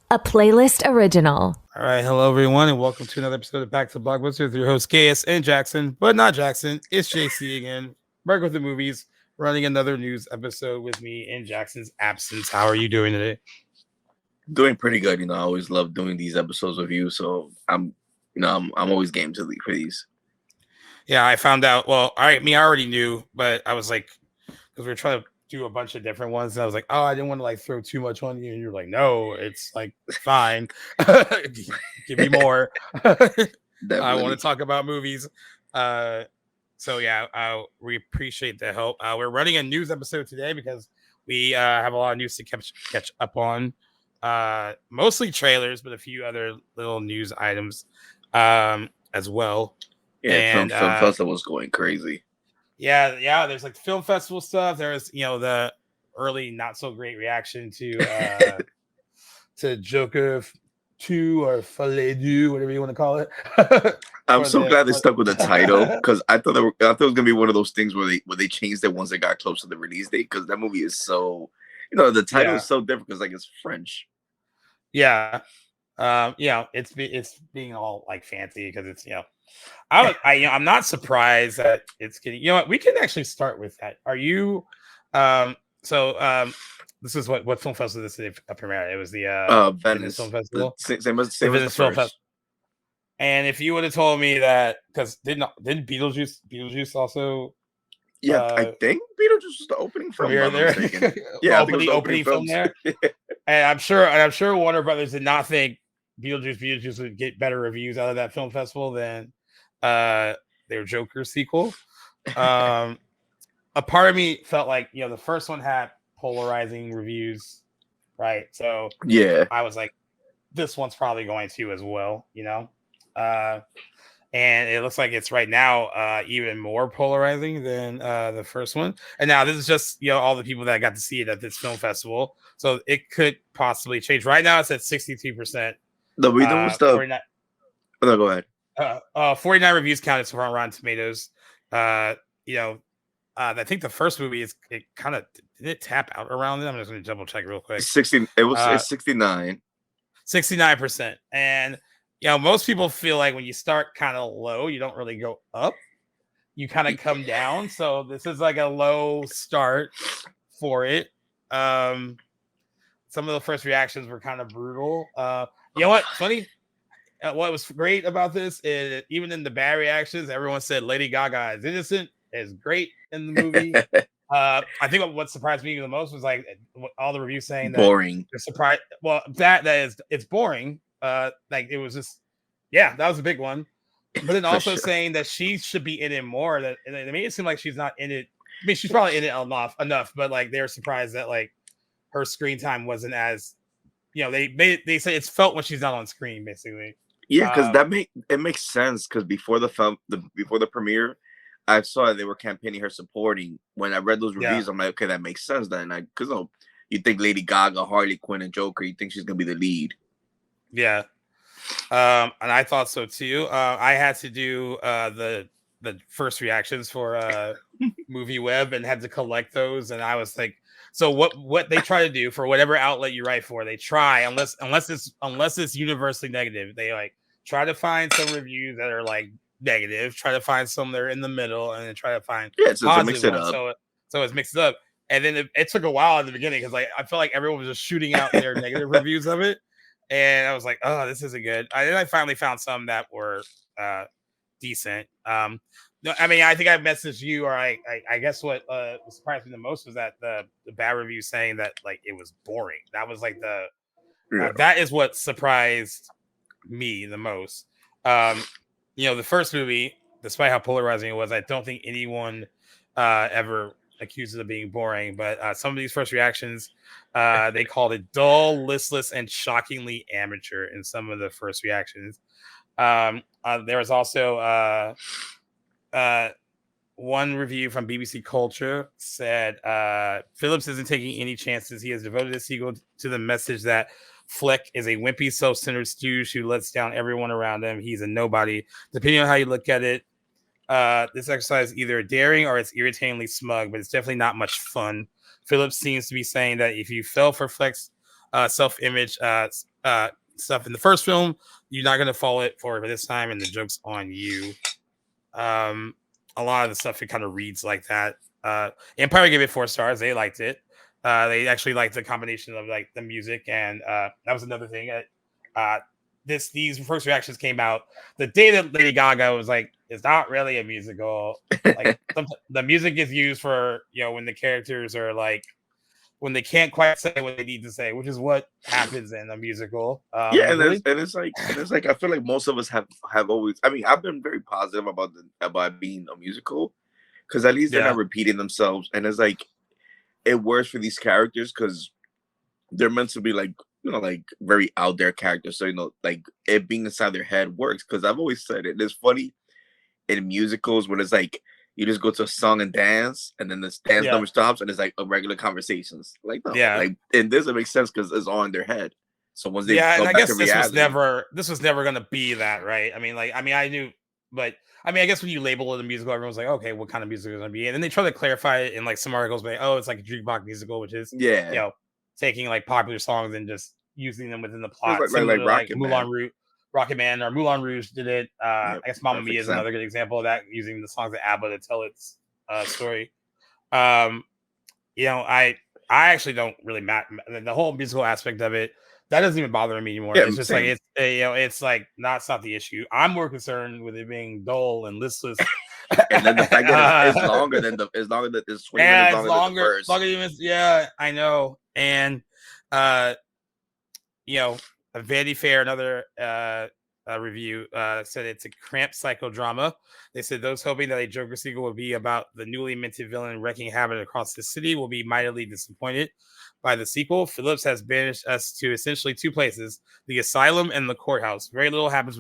a playlist original. All right, hello everyone, and welcome to another episode of Back to Blockbuster with your host KS and Jackson, but not Jackson. It's JC again, back with the movies, running another news episode with me in Jackson's absence. How are you doing today? Doing pretty good. I always love doing these episodes with you, so I'm always game for these. Yeah, I found out. Well, I already knew, but I was like, because we were trying to do a bunch of different ones, and I was like, oh, I didn't want to like throw too much on you, and you're like, no, it's like fine, give me more. I want to talk about movies. So yeah, we appreciate the help. We're running a news episode today because we have a lot of news to catch up on. Mostly trailers, but a few other little news items as well. Yeah, and film festival's going crazy. Yeah. There's like film festival stuff. There's the early not so great reaction to Joker 2 or Folie, Deux, whatever you want to call it. I'm so glad they stuck with the title because I thought it was gonna be one of those things where they changed it once they got close to the release date because that movie is so the title is so different because like it's French. Yeah, it's being all like fancy because it's I'm not surprised that it's getting. You know what? We can actually start with that. Are you? This is what film festival this is premiere. It was the Venice Film Festival. Same as the first. Film Festival. And if you would have told me that, because didn't Beetlejuice also? Yeah, I think Beetlejuice was the opening film there. Yeah, opening film there. And I'm sure Warner Brothers did not think Beetlejuice would get better reviews out of that film festival than their Joker sequel. A part of me felt like the first one had polarizing reviews, right? So yeah, I was like, this one's probably going to as well, and it looks like it's right now even more polarizing than the first one. And now this is just all the people that got to see it at this film festival, so it could possibly change. Right now it's at 63%. The reason was the 49. No, go ahead. 49 reviews counted so far on Rotten Tomatoes. I think the first movie it kind of did it tap out around it. I'm just going to double check real quick. 60. It's 69. 69%. And most people feel like when you start kind of low, you don't really go up. You kind of come down. So this is like a low start for it. Some of the first reactions were kind of brutal. You know what? Funny. What was great about this is even in the bad reactions, everyone said Lady Gaga is innocent, is great in the movie. I think what surprised me the most was like all the reviews saying that boring. They're surprised. Well, it's boring. Like it was just, that was a big one. But then also saying that she should be in it more. That it made it seem like she's not in it. I mean, she's probably in it enough, but like they're surprised that like her screen time wasn't as, they say it's felt when she's not on screen, basically. Yeah, because it makes sense because before the premiere, I saw they were campaigning her supporting. When I read those reviews, I'm like, okay, that makes sense then. Because you think Lady Gaga, Harley Quinn, and Joker, you think she's gonna be the lead. Yeah, and I thought so too. I had to do the first reactions for Movie Web and had to collect those, and I was like, so what they try to do for whatever outlet you write for, they try unless it's universally negative, they like try to find some reviews that are like negative, try to find some that are in the middle, and then try to find so mix it up. So it's mixed up, and then it took a while in the beginning because like I felt like everyone was just shooting out their negative reviews of it, and I was like, oh, this isn't good. Then I finally found some that were decent. No, I mean, I think I messaged you, or I guess what surprised me the most was that the bad review saying that like it was boring. That was like that is what surprised me the most. The first movie, despite how polarizing it was, I don't think anyone ever accused it of being boring. But some of these first reactions, they called it dull, listless, and shockingly amateur in some of the first reactions. There was also one review from BBC Culture said Phillips isn't taking any chances. He has devoted his sequel to the message that Fleck is a wimpy, self-centered stooge who lets down everyone around him. He's a nobody. Depending on how you look at it, this exercise is either daring or it's irritatingly smug, but it's definitely not much fun. Phillips seems to be saying that if you fell for Fleck's self-image stuff in the first film. You're not gonna fall it for this time, and the joke's on you. A lot of the stuff it kind of reads like that. Empire gave it 4 stars. They liked it. They actually liked the combination of like the music, and that was another thing. These first reactions came out the day that Lady Gaga was like, "It's not really a musical." Like the music is used for when the characters are like when they can't quite say what they need to say, which is what happens in a musical. Yeah, and it's like I feel like most of us have always. I mean, I've been very positive about being a musical because at least they're not repeating themselves, and it's like it works for these characters because they're meant to be like like very out there characters. So like it being inside their head works because I've always said it. It's funny in musicals when it's like you just go to a song and dance, and then this dance number stops, and it's like a regular conversations. Like like and this it makes sense because it's all in their head. So once they go and I back guess to reality, this was never gonna be that, right? I mean, I knew, but I mean, I guess when you label it a musical, everyone's like, okay, what kind of musical is it gonna be? And then they try to clarify it in like some articles, like, oh, it's like a jukebox musical, which is taking like popular songs and just using them within the plot, like Rocket Man or Moulin Rouge did it. I guess Mamma Mia is another good example of that, using the songs of ABBA to tell its story. I actually don't really the whole musical aspect of it. That doesn't even bother me anymore. It's just like it's like it's not the issue. I'm more concerned with it being dull and listless. And then the fact that it's longer than it's 20 minutes longer than the verse. Yeah, I know. And a Vanity Fair, another review said it's a cramped psychodrama. They said those hoping that a Joker sequel will be about the newly minted villain wreaking havoc across the city will be mightily disappointed by the sequel. Phillips has banished us to essentially 2 places: the asylum and the courthouse. Very little happens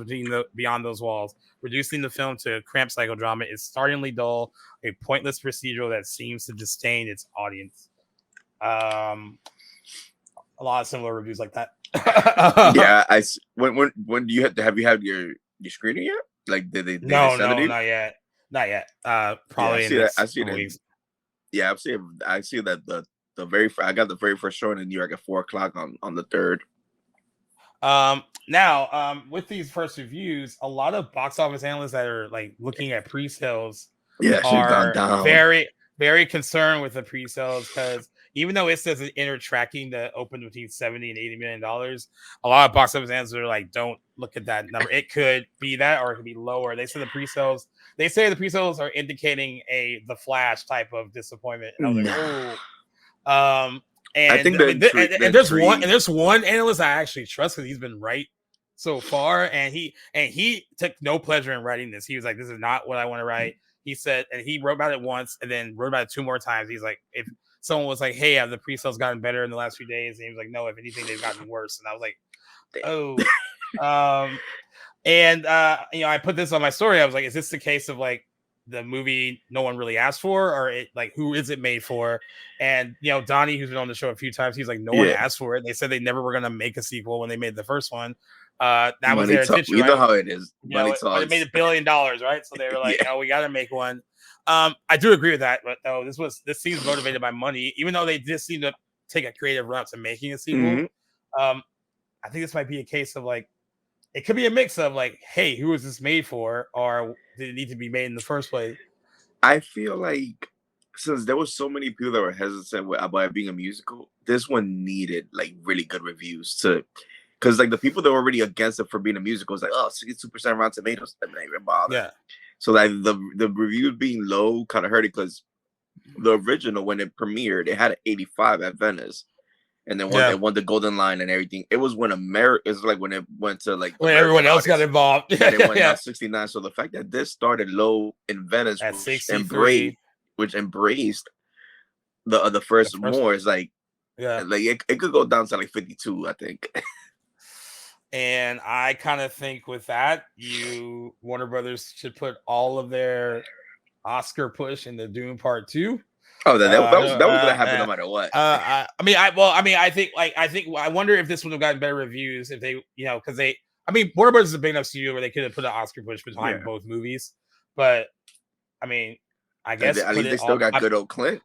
beyond those walls, reducing the film to a cramped psychodrama. It's startlingly dull, a pointless procedural that seems to disdain its audience. A lot of similar reviews like that. Yeah, when do you have you had your screening yet? Like did they no, not yet. Probably I see that. Yeah, I see that I got the very first showing in New York at 4:00 on the 3rd. Now, with these first reviews, a lot of box office analysts that are like looking at pre-sales are very, very concerned with the pre-sales because even though it says inner tracking that opened between $70 and $80 million, a lot of box office analysts are like, don't look at that number. It could be that, or it could be lower. They say the pre-sales are indicating the Flash type of disappointment. And I was like, oh. And I think there's one analyst I actually trust because he's been right so far, and he took no pleasure in writing this. He was like, "This is not what I want to write." He said, and he wrote about it once, and then wrote about it 2 more times. He's like, if someone was like, "Hey, have the pre-sales gotten better in the last few days?" and he was like, "No, if anything, they've gotten worse." And I was like, "Oh." I put this on my story. I was like, "Is this the case of like the movie no one really asked for, or it like who is it made for?" And Donnie, who's been on the show a few times, he's like, no one asked for it. They said they never were gonna make a sequel when they made the first one. That was their intention. You know how it is. But it made $1 billion, right? So they were like, "Oh, we gotta make one." I do agree with that, but though this seems motivated by money, even though they did seem to take a creative route to making a sequel. Mm-hmm. I think this might be a case of like, it could be a mix of like, hey, who is this made for, or did it need to be made in the first place? I feel like since there was so many people that were hesitant about it being a musical, this one needed like really good reviews because like the people that were already against it for being a musical was like, oh, 62% Rotten Tomatoes, I'm not even bothered. Yeah. So like the reviews being low kind of hurt it because the original when it premiered, it had an 85 at Venice. And then it won the Golden Lion and everything. It was when it's like when it went to like when everyone else got involved. Yeah, it went down 69. So the fact that this started low in Venice, at 63, which embraced the first more is like, like it could go down to like 52, I think. And I kind of think with that, Warner Brothers should put all of their Oscar push into Dune Part 2. Oh, that was gonna happen no matter what. I wonder if this would have gotten better reviews if they, because Warner Brothers is a big enough studio where they could have put an Oscar push behind both movies. But I mean, I guess at least they still got good old Clint.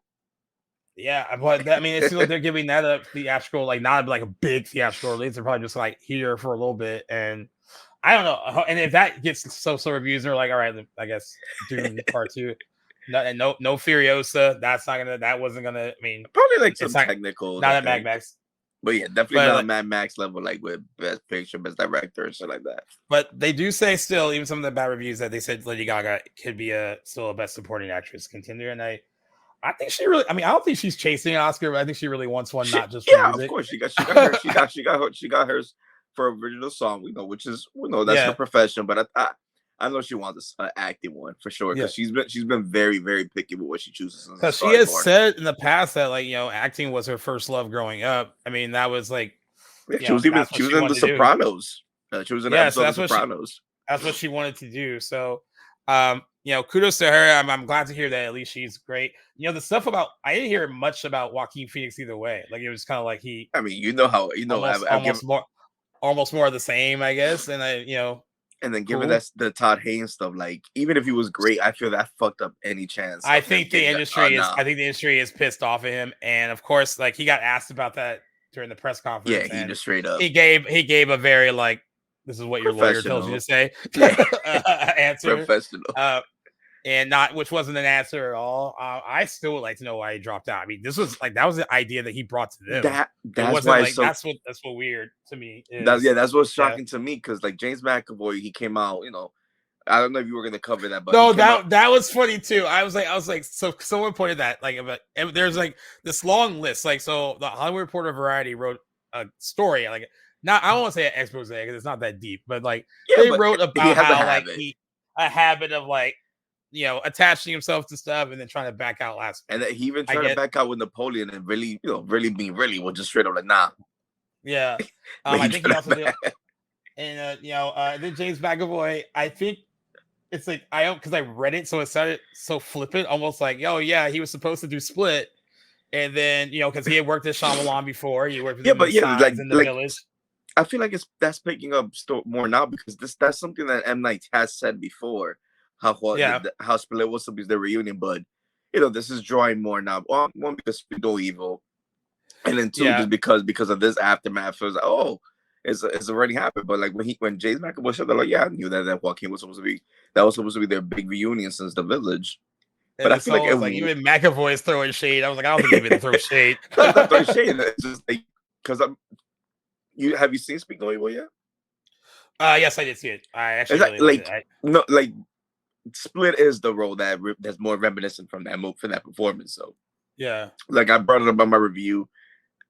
Yeah, but I mean, it seems like they're giving that a theatrical, like not like a big theatrical release. They're probably just like here for a little bit, and I don't know. And if that gets so reviews, they're like, all right, I guess Dune Part 2. No Furiosa. That wasn't gonna. I mean, Probably like it's some technicals, not I at Mad think. Max. But yeah, definitely But, not Mad Max level, like with Best Picture, Best Director, and shit like that. But they do say still, even some of the bad reviews, that they said Lady Gaga could be still a Best Supporting Actress contender, and I think she really. I mean, I don't think she's chasing an Oscar, but I think she really wants one, not just for music. Of course, she got hers for original song. We know, that's her profession. But I know she wants an acting one for sure, because she's been very, very picky with what she chooses. Because she has said in the past that, like, acting was her first love growing up. I mean, that was like, she was in The Sopranos. She was in an episode of The Sopranos. That's what she wanted to do. So, kudos to her. I'm glad to hear that at least she's great. The stuff about, I didn't hear much about Joaquin Phoenix either way. Like, it was kind of like I mean, almost more of the same, I guess. And and then given that's the Todd Haynes stuff, like even if he was great, I feel that fucked up any chance. I think the industry is pissed off at him, and of course, like, he got asked about that during the press conference. Yeah, he just straight up he gave a very, like, this is what your lawyer tells you to say answer. Professional. And which wasn't an answer at all. I still would like to know why he dropped out. I mean, this was like, that was the idea that he brought to them. That's why, like, that's what weird to me. That's what's shocking to me, because like James McAvoy, he came out. I don't know if you were going to cover that, but no, that was funny too. I was like, so someone pointed that, like, and there's like this long list. Like, so the Hollywood Reporter Variety wrote a story, like, not, I don't want to say an expose because it's not that deep, but like, they wrote about how, like, a habit of, like, attaching himself to stuff and then trying to back out last minute. And he even tried to back out with Napoleon, and really was just straight up like, nah. Yeah. I think he also did. And then James McAvoy, I think it's like, because I read it, so it sounded so flippant, almost like, oh yeah, he was supposed to do Split, and then because he had worked at Shyamalan before, he worked with in The Village. I feel like that's picking up more now, because that's something that M. Night has said before. How Split was to be the reunion, but this is drawing more now. One, because we go evil, and then two, just because of this aftermath. So it's like, oh, it's already happened. But like when James McAvoy said that, like, yeah, I knew that Joaquin was supposed to be their big reunion since The Village. And but I feel like even McAvoy is throwing shade. I was like, I don't think even throw shade. Not throwing shade. It's just like, because have you seen Speak No Evil yet? Yes, I did see it. I actually Split is the role that's more reminiscent from that performance. So yeah, like, I brought it up on my review.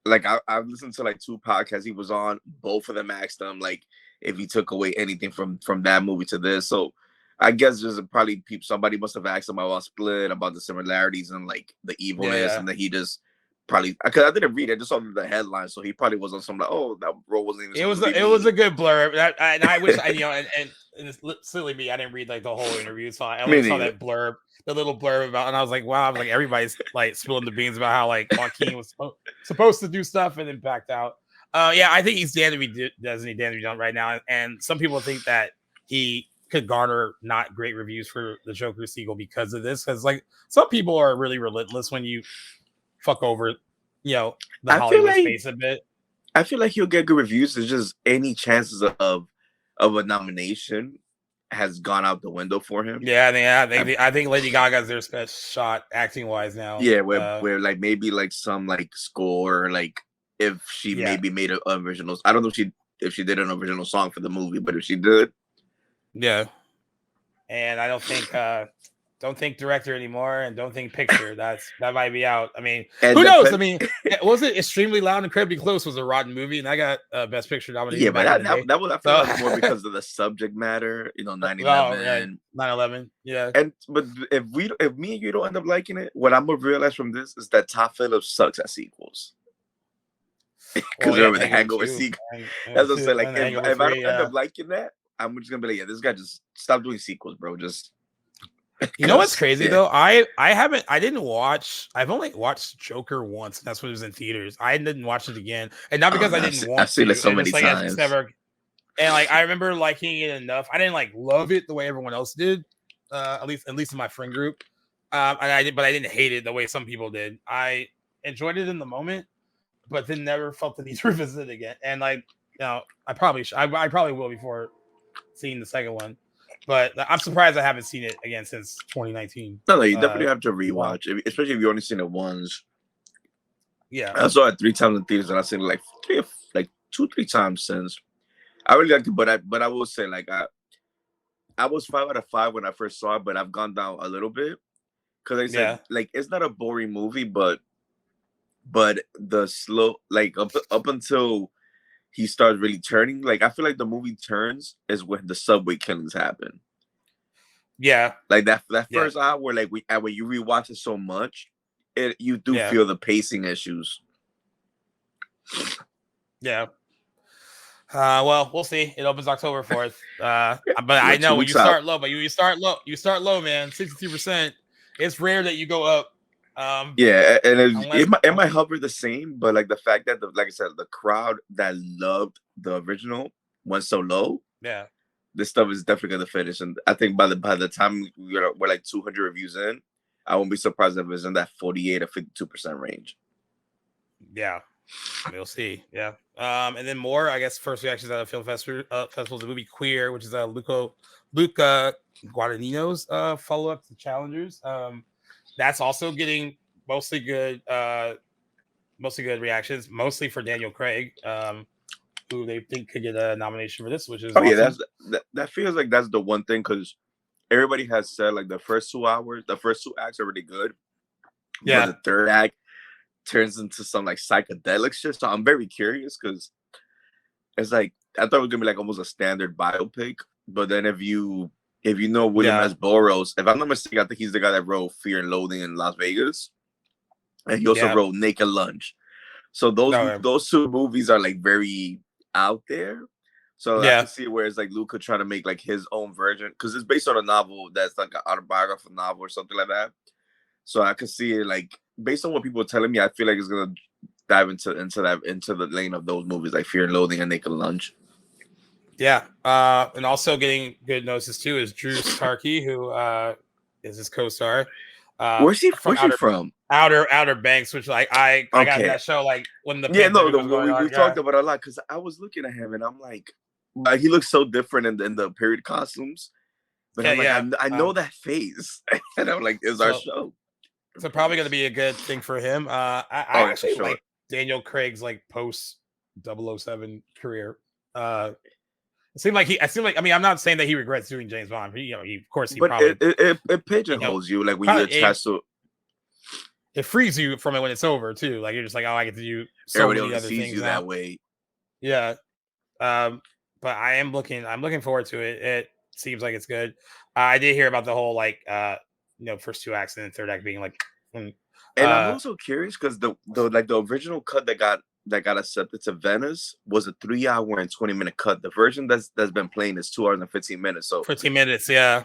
Like, I've listened to like 2 podcasts he was on. Both of them asked him, like, if he took away anything from that movie to this. So I guess there's probably somebody must have asked him about Split, about the similarities and like the evilness, and then he just probably, because I didn't read it, I just saw the headline, so he probably was on some like, oh, that role wasn't even. It was a good blurb, and I wish and it's silly me, I didn't read like the whole interview, so I only saw that blurb, the little blurb about, and I was like, wow, like everybody's like spilling the beans about how like Joaquin was supposed to do stuff and then backed out. Yeah, I think he's damned if he doesn't he damned if he don't right now, and some people think that he could garner not great reviews for the Joker sequel because of this, because like some people are really relentless when you fuck over, the Hollywood space a bit. I feel like he'll get good reviews. It's just any chances of a nomination has gone out the window for him. Yeah, I think Lady Gaga's their best shot acting wise now. Yeah, where like maybe like some like score, like if she maybe made an original. I don't know if she did an original song for the movie, but if she did, yeah. And I don't think director anymore, and don't think picture. That might be out. I mean, who knows? I mean, was it Extremely Loud and Incredibly Close was a rotten movie, and I got Best Picture nominated. Yeah, but that was, I feel like, more because of the subject matter. 9/11, 9/11. Yeah. But if me and you don't end up liking it, what I'm gonna realize from this is that Todd Phillips sucks at sequels. Because remember the Hangover sequel. That's what I'm saying. Like, if I don't end up liking that, I'm just gonna be like, yeah, this guy just stop doing sequels, bro. Just. You know what's crazy though? I've only watched Joker once, and that's when it was in theaters. I didn't watch it again, and not because I didn't want to. I've seen it so many times. And like, I remember liking it enough. I didn't like love it the way everyone else did, at least in my friend group. But I didn't hate it the way some people did. I enjoyed it in the moment, but then never felt the need to revisit it again. And like, I probably I probably will before seeing the second one. But I'm surprised I haven't seen it again since 2019. No, you definitely have to rewatch, especially if you only seen it once. Yeah, I saw it 3 times in theaters, and I've seen it like 2-3 times since. I really liked it, but I will say like I was 5 out of 5 when I first saw it, but I've gone down a little bit because I said like it's not a boring movie, but the slow like up until he starts really turning, like I feel like the movie turns is when the subway killings happen. Yeah, like that first hour, like when you rewatch it so much, you do feel the pacing issues. Yeah. Well, we'll see. It opens October 4th. But I know when you start low, you start low, man. 62%. It's rare that you go up. And it might hover the same, but like the fact that like I said, the crowd that loved the original went so low. Yeah. This stuff is definitely gonna finish, and I think by the time we're like 200 reviews in, I won't be surprised if it's in that 48 or 52% range. Yeah, we'll see. Yeah, and then more, I guess. First reactions out of film festivals, the movie Queer, which is Luca Guadagnino's follow up to Challengers. That's also getting mostly good reactions, mostly for Daniel Craig. Who they think could get a nomination for this, which is awesome. That feels like that's the one thing, because everybody has said like the first 2 acts are really good. Yeah, but the third act turns into some like psychedelic shit. So I'm very curious because it's like I thought it was gonna be like almost a standard biopic, but then if you know William S. Burroughs, if I'm not mistaken, I think he's the guy that wrote Fear and Loathing in Las Vegas, and he also wrote Naked Lunch. So those 2 movies are like very out there, so I can see where it's like Luca trying to make like his own version, because it's based on a novel that's like an autobiographical novel or something like that. So I can see it like based on what people are telling me, I feel like it's gonna dive into the lane of those movies like Fear and Loathing and Naked Lunch. Yeah, and also getting good notices too is Drew Starkey, who is his co-star. Where's he from? Outer Banks, which like I got that show like when the pandemic was going on. We talked about it a lot because I was looking at him and I'm like he looks so different in the period costumes. But I know that face, and I'm like, it's our show. So probably going to be a good thing for him. I actually like Daniel Craig's like post 007 career. It seemed like I'm not saying that he regrets doing James Bond. It pigeonholes you like when you attach to. It frees you from it when it's over too. Like you're just like, oh, I get to do so everybody many other sees things you now. That way. Yeah. But I'm looking forward to it. It seems like it's good. I did hear about the whole like first 2 acts and then third act being like. And I'm also curious because the original cut that got accepted to Venice was a 3-hour and 20-minute cut. The version that's been playing is 2 hours and 15 minutes. So 15 minutes, yeah.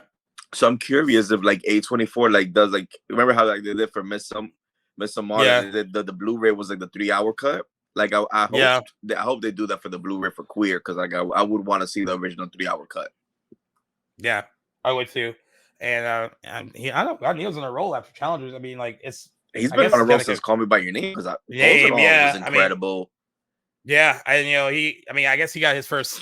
So I'm curious if like A24 like does like remember how like they did for Midsommar? They did the Blu-ray was like the 3-hour cut. Like I hope they do that for the Blu-ray for Queer, because like I would want to see the original 3-hour cut. Yeah, I would too. And I don't got Neil's on a roll after Challengers. I mean, like he's been on a roll since Call Me by Your Name, because was incredible. I guess he got his first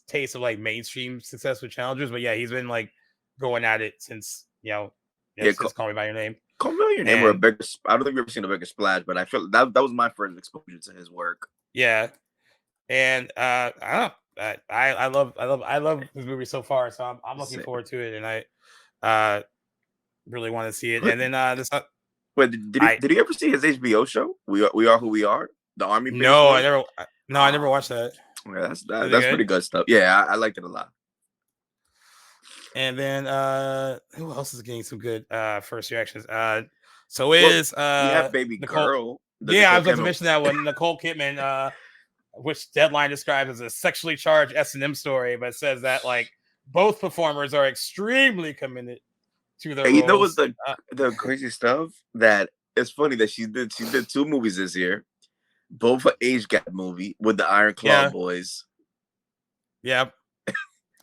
taste of like mainstream success with Challengers, but yeah, he's been like going at it since since Call Me by Your Name. Call Me by Your Name were a bigger. I don't think we've ever seen a bigger splash, but I feel that was my first exposure to his work. Yeah, and I don't know. I love this movie so far, so I'm looking forward to it, and I really want to see it. And then wait, did you ever see his HBO show? We Are Who We Are, the Army. I never watched that. Yeah, that's pretty good stuff. Yeah, I liked it a lot. And then who else is getting some good first reactions? We have Baby Girl. I was about to mention that one. Nicole Kidman, which Deadline describes as a sexually charged S&M story, but says that like both performers are extremely committed to their roles. You know what's the crazy stuff? That it's funny that she did 2 movies this year, both an age gap movie with the Iron Claw boys. Yeah.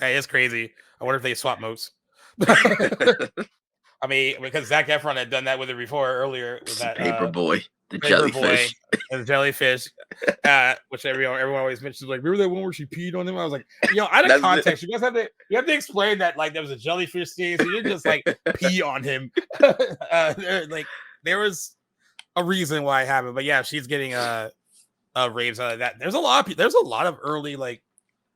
Hey, it's crazy. I wonder if they swap modes. I mean, because Zac Efron had done that with her before earlier with that Paperboy. The Paper jellyfish. Boy and the jellyfish, which everyone always mentions. Like, remember that one where she peed on him? I was like, out of context, you guys have to explain that like there was a jellyfish scene, so you didn't just like pee on him. There was a reason why it happened, but yeah, she's getting raves out of that. There's a lot of early like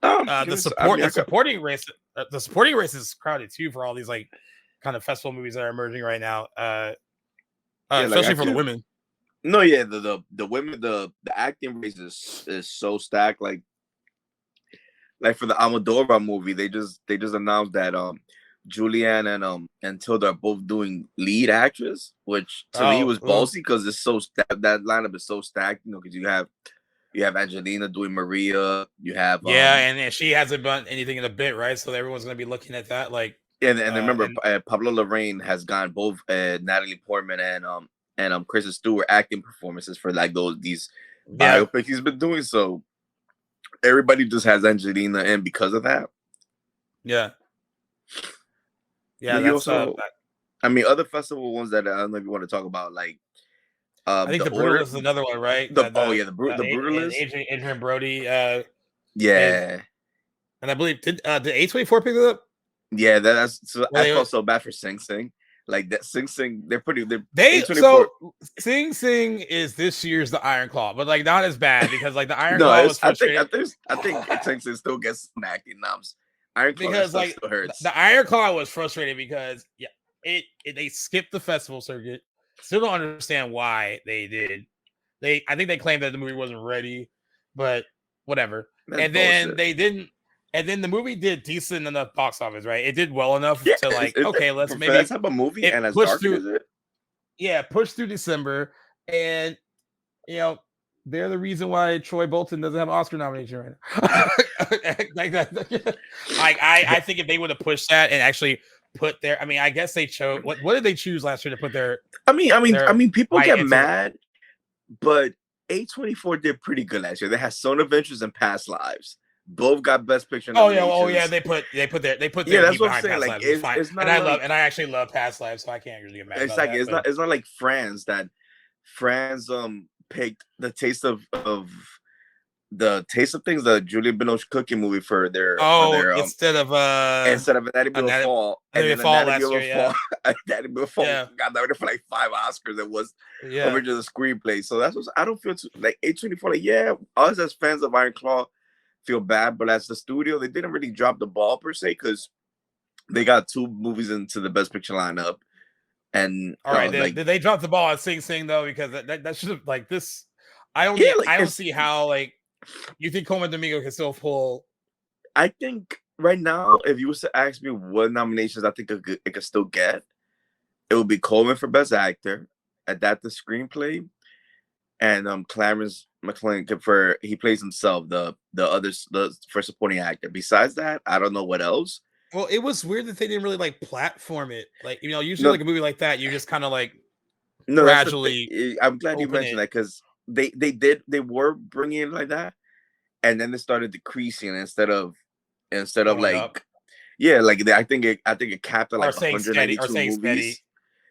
the supporting race. The supporting race is crowded too for all these like kind of festival movies that are emerging right now. Especially for the women. No, yeah, the women, the acting race is so stacked. Like for the Almodovar movie, they just announced that Julianne and Tilda are both doing lead actress, which to me was ballsy because it's so that lineup is so stacked. Because you have Angelina doing Maria, you have and she hasn't done anything in a bit, right? So everyone's gonna be looking at that like. And remember, Pablo Larraín has gotten both Natalie Portman and Kristen Stewart acting performances for like these biopics he's been doing. So everybody just has Angelina in because of that. Yeah. That's I mean, other festival ones that I don't know if you want to talk about, like I think the Brutalist is another one, right? The Brutalist, Adrian Brody. And I believe did A24 pick it up? Yeah, that's so. I felt so bad for Sing Sing. Like that Sing Sing, so Sing Sing is this year's the Iron Claw, but like not as bad because like the Iron Claw was frustrating. I think Sing Sing still gets smacked in numbs. Iron Claw because like still hurts. The Iron Claw was frustrating because they skipped the festival circuit. Still don't understand why they did. I think they claimed that the movie wasn't ready, but whatever. That's bullshit. They didn't. And then the movie did decent in the box office, right? It did well enough to like, let's maybe that type of movie and as dark as it. Yeah, push through December, and they're the reason why Troy Bolton doesn't have an Oscar nomination right now. like that. I think if they would have pushed that and actually put their, I guess they chose what did they choose last year to put their? I mean, people get mad, but A24 did pretty good last year. They had Son Adventures and Past Lives. Both got Best Picture. They put their that's what I'm saying. Like it's not. And I actually love Past Lives, so I can't really get mad. Exactly. It's not like Friends that picked the Taste of Things, the Julia Binoche cooking movie for their instead of Anatomy of Fall. Anatomy of Fall got nominated for like 5 Oscars. It was original screenplay. So that's what I don't feel too like A24. Like us as fans of Iron Claw feel bad, but as the studio, they didn't really drop the ball per se because they got 2 movies into the Best Picture lineup. And all right, did they drop the ball on Sing Sing though? Because that should have like this. I don't see how like you think Coleman Domingo can still pull. I think right now, if you was to ask me what nominations I think it could still get, it would be Coleman for Best Actor, Adapted Screenplay, and Clarence McLean for he plays himself the for supporting actor. Besides that, I don't know what else. Well, it was weird that they didn't really like platform it. Like usually like a movie like that, you just kind of like gradually. I'm glad you mentioned that because they were bringing it like that, and then they started decreasing instead of like up. I think it capped at like 192 movies. Steady.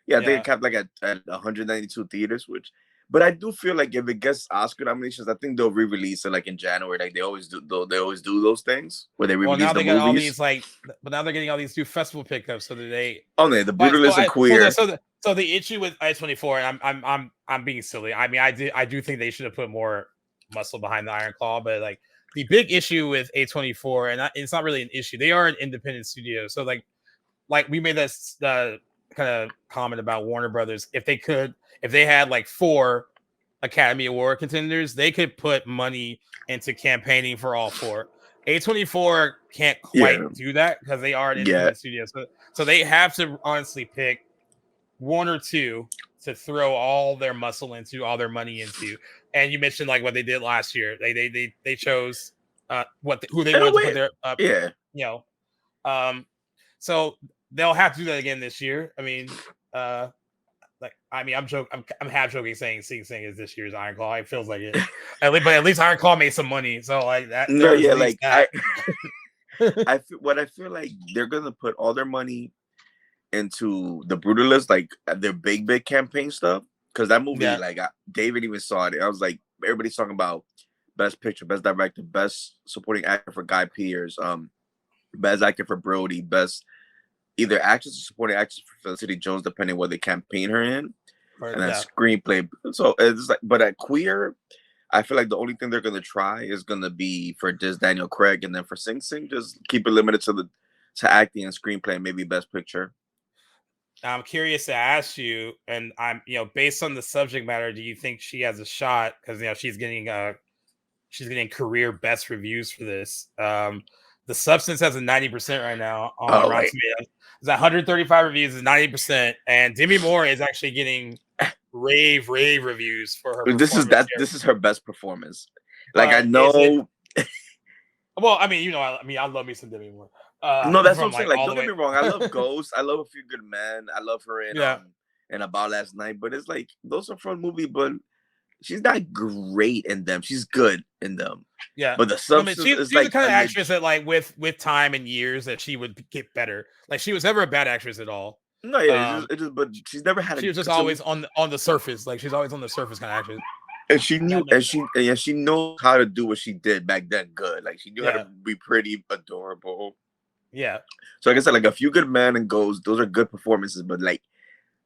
Yeah, I think it capped like at 192 theaters, which. But I do feel like if it gets Oscar nominations, I think they'll re-release it like in January, like they always do. They always do those things where they re-release the movies. All these but now they're getting all these new festival pickups, so that they. Oh, no, the Brutalist and Queer. So the issue with A24, and I'm being silly. I mean, I do think they should have put more muscle behind the Iron Claw, but like the big issue with A24, and it's not really an issue. They are an independent studio, so like we made this kind of comment about Warner Brothers. If they had like 4 Academy Award contenders, they could put money into campaigning for all 4. A24 can't quite do that because they are an independent studio. So they have to honestly pick 1 or 2 to throw all their muscle into, all their money into. And you mentioned like what they did last year. They chose who they wanted to put their so they'll have to do that again this year. I mean, I'm joking. I'm half joking saying Sing Sing is this year's Iron Claw. It feels like it. But at least Iron Claw made some money. So like that. No, yeah, like I feel like they're gonna put all their money into the Brutalist, like their big campaign stuff. because that movie, David even saw it. I was like, everybody's talking about best picture, best director, best supporting actor for Guy Pearce, best actor for Brody, best either actress or supporting actress for Felicity Jones, depending what they campaign her in, and then screenplay. So it's like, but at queer, I feel like the only thing they're gonna try is gonna be for just Daniel Craig, and then for Sing Sing, just keep it limited to acting and screenplay, maybe best picture. I'm curious to ask you, and I'm based on the subject matter, do you think she has a shot? Because she's getting career best reviews for this. The Substance has a 90% right now on Rotten Tomatoes. It's 135 reviews, is 90%, and Demi Moore is actually getting rave reviews for her. This is her best performance. Like I know. Well, I mean, I love me some Demi Moore. No, that's what I'm saying. Like, don't get me wrong. I love Ghost. I love A Few Good Men. I love her in About Last Night. But it's like those are fun movies, but she's not great in them. She's good in them. Yeah, but the Substance she's like the kind of actress that, like, with time and years, that she would get better. Like, she was never a bad actress at all. No, yeah, but she's never had. She was just always on the surface. Like, she's always on the surface kind of actress. And she knew, she knows how to do what she did back then. Good, like she knew how to be pretty, adorable. Yeah. So like I said, like A Few Good Men and Ghost, those are good performances. But like,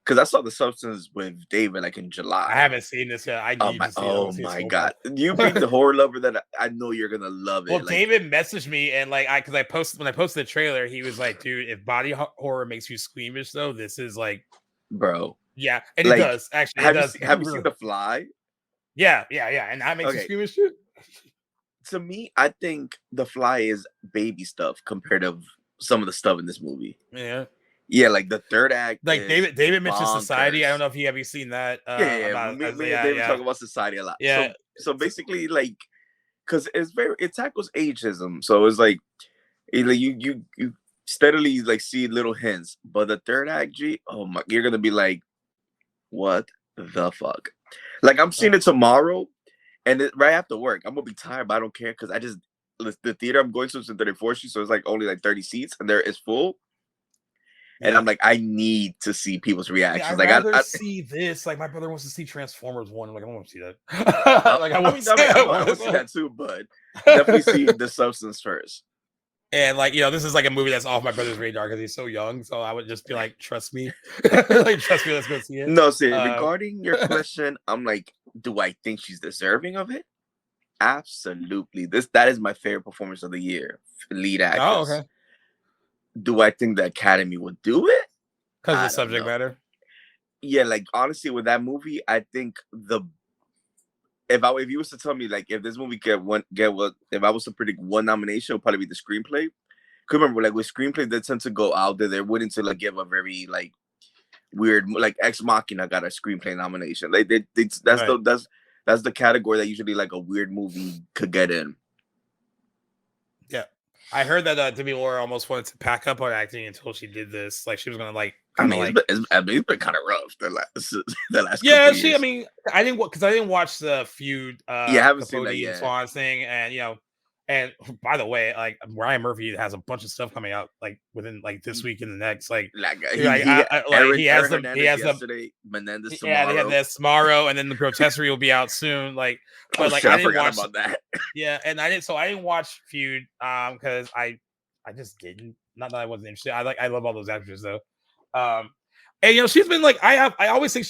because I saw The Substance with David like in July. I haven't seen this yet. I need to see it. Oh my god! You being the horror lover that I know you're gonna love it. Well, like, David messaged me and like when I posted the trailer, he was like, "Dude, if body horror makes you squeamish, though, this is like, bro." Yeah, and like, it does actually. Have you seen The Fly? Yeah, and that makes you squeamish too. To me, I think The Fly is baby stuff compared to some of the stuff in this movie. Yeah, like the third act. Like David mentioned Society. I don't know if you seen that. Me and David talk about Society a lot. Yeah. So basically, like, because it tackles ageism. So it's like you steadily like see little hints, but the third act, you're gonna be like, what the fuck? Like, I'm seeing it tomorrow, and right after work, I'm gonna be tired, but I don't care because the theater I'm going to is in 34th Street, so it's like only like 30 seats, and it's full. And I'm like, I need to see people's reactions. I'd rather see this. Like, my brother wants to see Transformers 1. I'm like, I don't want to see that. I want to see that too, but definitely see The Substance first. And like, this is like a movie that's off my brother's radar because he's so young. So I would just be like, trust me. Like, trust me, let's go see it. No, see, regarding your question, I'm like, do I think she's deserving of it? Absolutely. That is my favorite performance of the year. Lead actress. Oh, okay. Do I think the Academy would do it? Because of the subject matter? Yeah, like, honestly, with that movie, I think if you was to tell me, like, if this movie if I was to predict one nomination, it would probably be the screenplay. Because remember, like, with screenplay, they tend to go out there. They're willing to, like, give a very, like, weird, like, Ex Machina got a screenplay nomination. Like, that's the category that usually, like, a weird movie could get in. Yeah. I heard that Demi Moore almost wanted to pack up on acting until she did this. Like, she was gonna like. It's been kind of rough the last. Yeah, couple years. I mean, I didn't watch the feud. I haven't seen that yet. Swans thing, and and by the way, like, Ryan Murphy has a bunch of stuff coming out like within like this week and the next. Like he has yesterday, Menendez tomorrow. Yeah, they have this tomorrow, and then the Grotesserie will be out soon. Like, but like, I forgot about that. Yeah, and I didn't watch feud because I just didn't. Not that I wasn't interested. I love all those actors though. And she's been like, I always think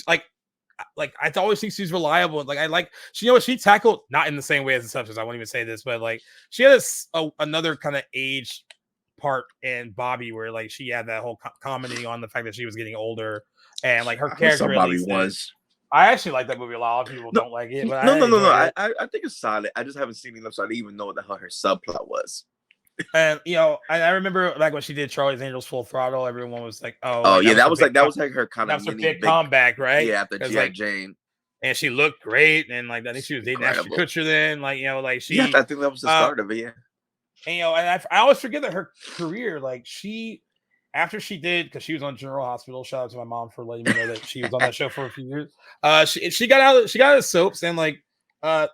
I always think she's reliable. Like she tackled, not in the same way as The Substance. I won't even say this, but like she had another kind of age part in Bobby where like she had that whole comedy on the fact that she was getting older and like her character. Bobby was. I actually like that movie a lot. A lot of people don't like it. But No. I think it's solid. I just haven't seen enough, so I didn't even know what the hell her subplot was. And I remember like when she did Charlie's Angels Full Throttle, everyone was like, "Oh, yeah, that was like her kind of big comeback, right?" Yeah, after G.I. Jane, and she looked great, and like I think she was dating Ashton Kutcher then, like like she. Yeah, I think that was the start of it. Yeah, and and I always forget that her career, like after she did, because she was on General Hospital. Shout out to my mom for letting me know that she was on that show for a few years. She got out of soaps and like.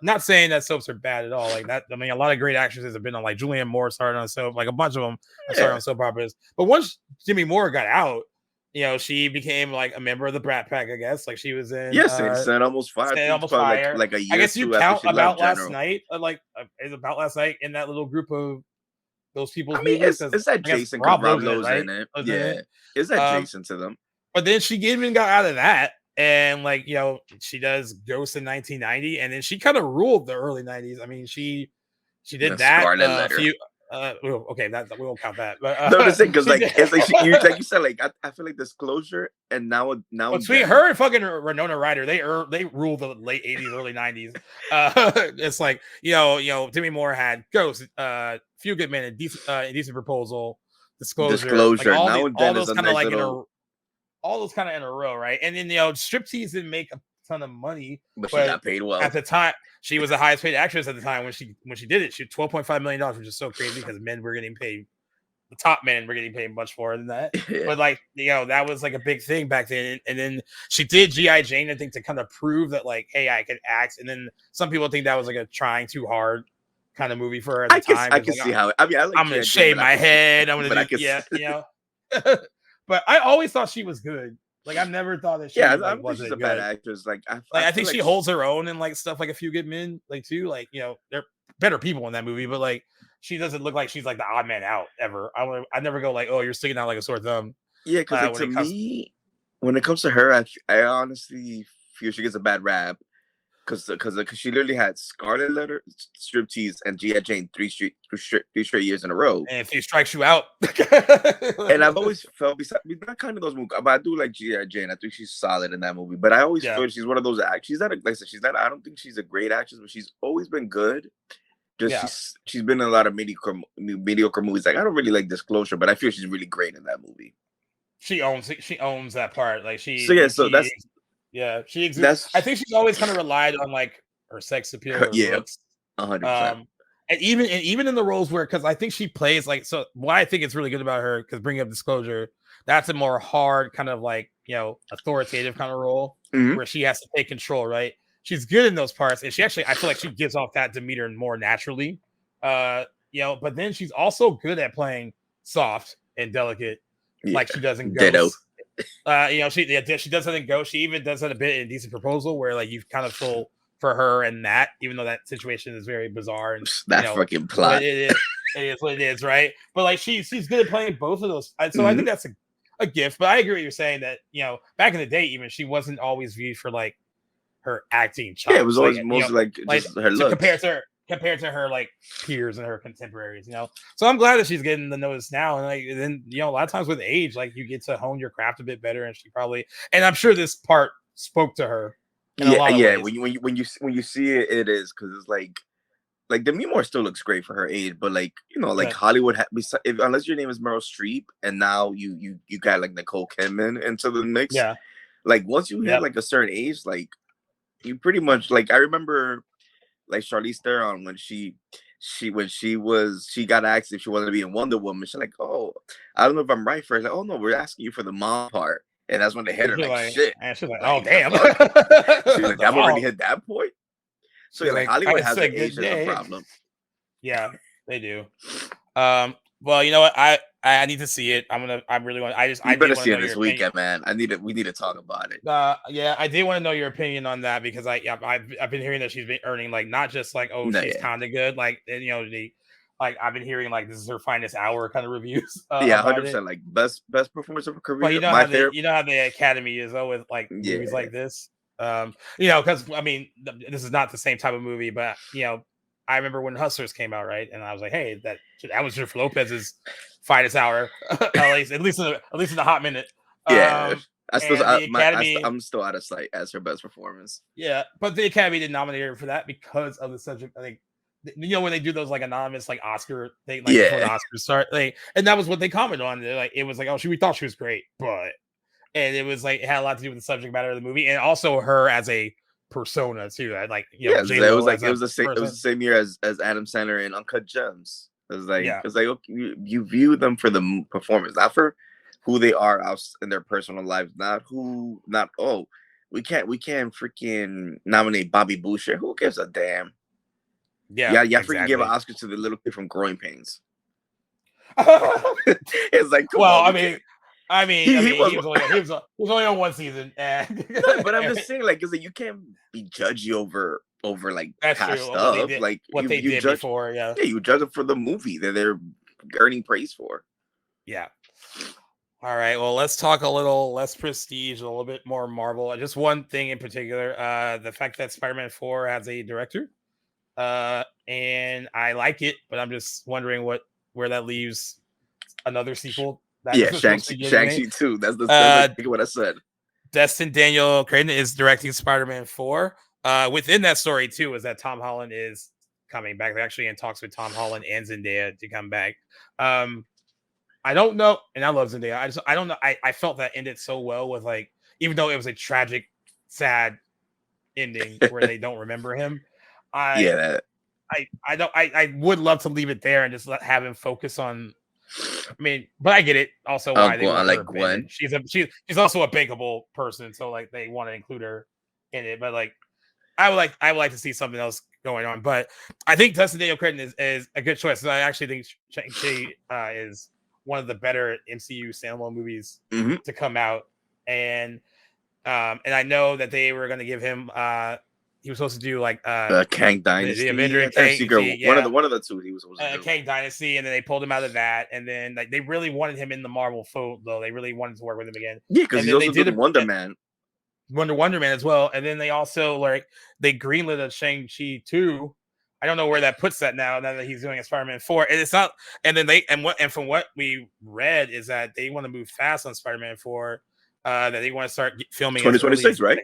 Not saying that soaps are bad at all. Like that, I mean, a lot of great actresses have been on. Like Julianne Moore started on soap. Like a bunch of them started on soap operas. But once Demi Moore got out, she became like a member of the Brat Pack, I guess. Like she was in Saint Almost Fire. Saint Almost probably Fire. like a I year guess or you two after count she left About Last General. Night, is About Last Night in that little group of those people's I mean, movies. it's adjacent because Rob Lowe's in it. Yeah, it's adjacent to them. But then she even got out of that, and she does Ghost in 1990, and then she kind of ruled the early 90s. I mean, she did that. Scarlet Letter. Okay, we won't count that. But no, the thing because it's like like you said, like I feel like Disclosure, and now between her and fucking Winona Ryder, they ruled the late 80s, early 90s. It's like Demi Moore had Ghost, Few Good Men, Indecent Proposal, Disclosure. Like, all those kind of like all those kind of in a row, right? And then Striptease didn't make a ton of money, but she got paid well at the time. She was the highest paid actress at the time when she did it. She had $12.5 million, which is so crazy because men were getting paid. The top men were getting paid much more than that. Yeah. But that was like a big thing back then. And then she did G.I. Jane, I think, to kind of prove that hey, I could act. And then some people think that was like a trying too hard kind of movie for her at the time. I can see how. I mean, I'm gonna shave my head. I'm gonna do But I always thought she was good. Like I never thought that she. Yeah, I think she's a bad actress. I think she holds her own in stuff like A Few Good Men, too. They're better people in that movie, but she doesn't look like she's like the odd man out ever. I never go oh, you're sticking out like a sore thumb. Yeah, because to me, when it comes to her, I honestly feel she gets a bad rap because she literally had Scarlet Letter, Striptease, and G.I. Jane three straight years in a row. And if she strikes you out, and I've always felt not kind of those movies, but I do like G.I. Jane. I think she's solid in that movie. But I always feel she's one of those actors. She's not she's not. I don't think she's a great actress, but she's always been good. She's been in a lot of mediocre movies. Like I don't really like Disclosure, but I feel she's really great in that movie. She owns that part. She exists. I think she's always kind of relied on her sex appeal. Looks. 100%. And even in the roles where, because I think she plays why I think it's really good about her, because bringing up Disclosure, that's a more hard kind of authoritative kind of role where she has to take control, right? She's good in those parts, and I feel like she gives off that demeanor more naturally. But then she's also good at playing soft and delicate, like she does in Ghost. She does that in Ghost. She even does that a bit in Decent Proposal, where you kind of feel for her and that, even though that situation is very bizarre and that fucking plot. It is what it is, right? But she's good at playing both of those. So I think that's a gift. But I agree with you saying that back in the day, even she wasn't always viewed for her acting chops. Yeah, it was always mostly just her looks. Compared to her peers and her contemporaries, So I'm glad that she's getting the notice now. And then a lot of times with age, you get to hone your craft a bit better. And she probably, and I'm sure this part spoke to her. In a lot of ways. When you see it, it is because it's like Demi Moore still looks great for her age, but Hollywood, unless your name is Meryl Streep, and now you got Nicole Kidman into the mix. Yeah. Once you hit a certain age, you pretty much I remember Charlize Theron when she got asked if she wanted to be in Wonder Woman. She's like, oh, I don't know if I'm right for it. Oh no, we're asking you for the mom part, and that's when they hit her shit. And she's like, oh damn. She's like, I've already hit that point. So Hollywood has an age problem. Yeah, they do. Well, you know what? I need to see it. I really want. I better see it this weekend, man. We need to talk about it. Yeah, I did want to know your opinion on that because I've been hearing that she's been earning not just she's kind of good, I've been hearing this is her finest hour kind of reviews. 100%. Best performance of her career. But you know how the Academy is with movies like this. Because I mean, this is not the same type of movie, but I remember when Hustlers came out, right? And I was like, hey, that was Jennifer Lopez's finest hour, at least in the hot minute. Yeah. I'm still out of sight as her best performance. Yeah, but the Academy didn't nominate her for that because of the subject. I think when they do those anonymous Oscar thing, before the Oscars start, and that was what they commented on. It was we thought she was great, and it was it had a lot to do with the subject matter of the movie, and also her as a persona too. It was the same year as Adam Sandler in Uncut Gems. It was you view them for the performance, not for who they are out in their personal lives, we can't freaking nominate Bobby Boucher. Who gives a damn? Yeah, exactly. Freaking give an Oscar to the little kid from Growing Pains. It's I mean, He was. he was only on one season. And No, but I'm just saying, like, because you can't be judgy over like that's past true. What they stuff. did, Like what they you did judge, before. Yeah. yeah, you judge them for the movie that they're earning praise for. Yeah. All right. Well, let's talk a little less prestige, a little bit more Marvel. Just one thing in particular, the fact that Spider-Man 4 has a director. And I like it, but I'm just wondering where that leaves another sequel that Yeah, isn't supposed to be getting Shang-Chi made. too. That's Uh exactly what I said. Destin Daniel Cretton is directing Spider-Man 4. Within that story, too, is that Tom Holland is coming back. They're actually in talks with Tom Holland and Zendaya to come back. I don't know, and I love Zendaya. I don't know. I felt that ended so well with like, even though it was a tragic, sad ending where they don't remember him. Yeah, I that, I would love to leave it there and just have him focus on. I mean, but I get it. Also, why they want her like abandoned. Gwen. She's also a bankable person, so like they want to include her in it. But like, I would like to see something else going on. But I think Dustin Daniel Cretton is a good choice. I actually think Shang-Chi is one of the better MCU standalone movies to come out, and I know that they were going to give him. He was supposed to do like Kang Dynasty, the Avenger Kang, Secret, one of the two he was supposed to do. Kang Dynasty, and then they pulled him out of that, and then like they really wanted him in the Marvel fold, though they really wanted to work with him again. Yeah, because he's then also doing Wonder Man. Wonder Man as well, and then they also like they greenlit a Shang-Chi 2. I don't know where that puts that now that he's doing a Spider-Man 4. And it's not, and then from what we read is that they want to move fast on Spider-Man 4. That they want to start filming 2026, right?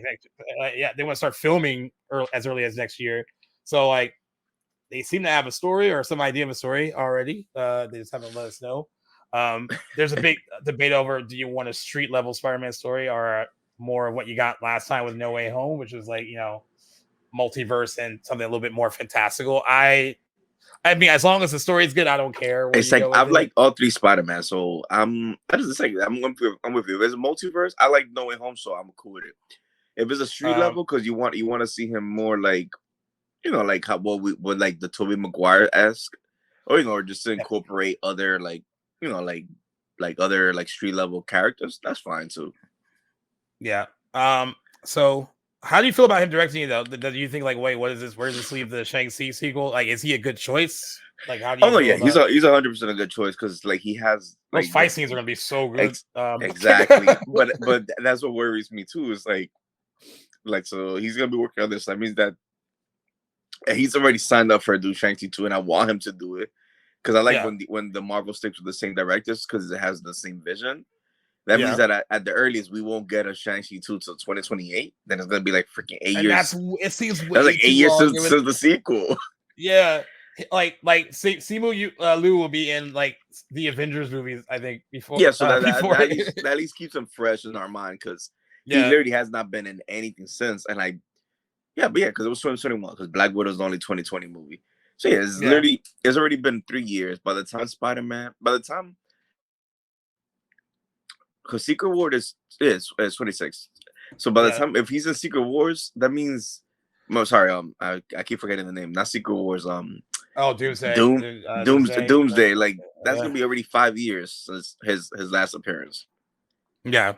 Yeah, they want to start filming as early as next year. So like they seem to have a story or some idea of a story already. They just haven't let us know. There's a big debate over: do you want a street level Spider-Man story or more of what you got last time with No Way Home, which was like multiverse and something a little bit more fantastical. I mean, as long as the story is good, I don't care. It's like I've liked all three Spider-Man, so I just like I'm with you. If it's a multiverse, I like No Way Home, so I'm cool with it. If it's a street level, because you want to see him more like, like how what like the Tobey Maguire-esque, or or just to incorporate other like like other like street level characters, that's fine too. Yeah. So how do you feel about him directing it though? Do you think like, wait, what is this? Where does this leave the Shang-Chi sequel? Like, is he a good choice? Like, how do you? Oh no, yeah, he's 100% a good choice because like he has those like fight scenes are gonna be so good. Exactly, but that's what worries me too. Is like so he's gonna be working on this. That means that he's already signed up for do Shang-Chi 2, and I want him to do it because I like when the Marvel sticks with the same directors because it has the same vision. That means that at the earliest we won't get a Shang-Chi 2 till 2028. Then it's gonna be like freaking 8 years. It seems that's like 8 years since the sequel. Yeah, like Simu Liu will be in like the Avengers movies, I think, before. Yeah, so that at least keeps him fresh in our mind because he literally has not been in anything since. And because it was 2021 because Black Widow is the only 2020 movie. So yeah, it's already been 3 years by the time because Secret Wars is 26. So by the time if he's in Secret Wars, that means I keep forgetting the name. Not Secret Wars. Doomsday. Doomsday. Like that's gonna be already 5 years since his last appearance. Yeah.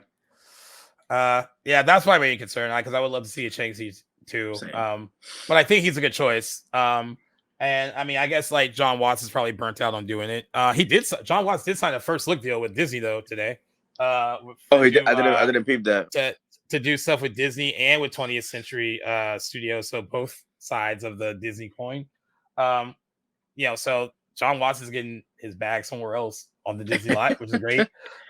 That's my main concern because I would love to see a Shang-Chi too. But I think he's a good choice. And I mean, I guess like John Watts is probably burnt out on doing it. John Watts did sign a first look deal with Disney though today. I didn't peep that. To do stuff with Disney and with 20th Century Studios, so both sides of the Disney coin. So John Watts is getting his bag somewhere else on the Disney lot, which is great.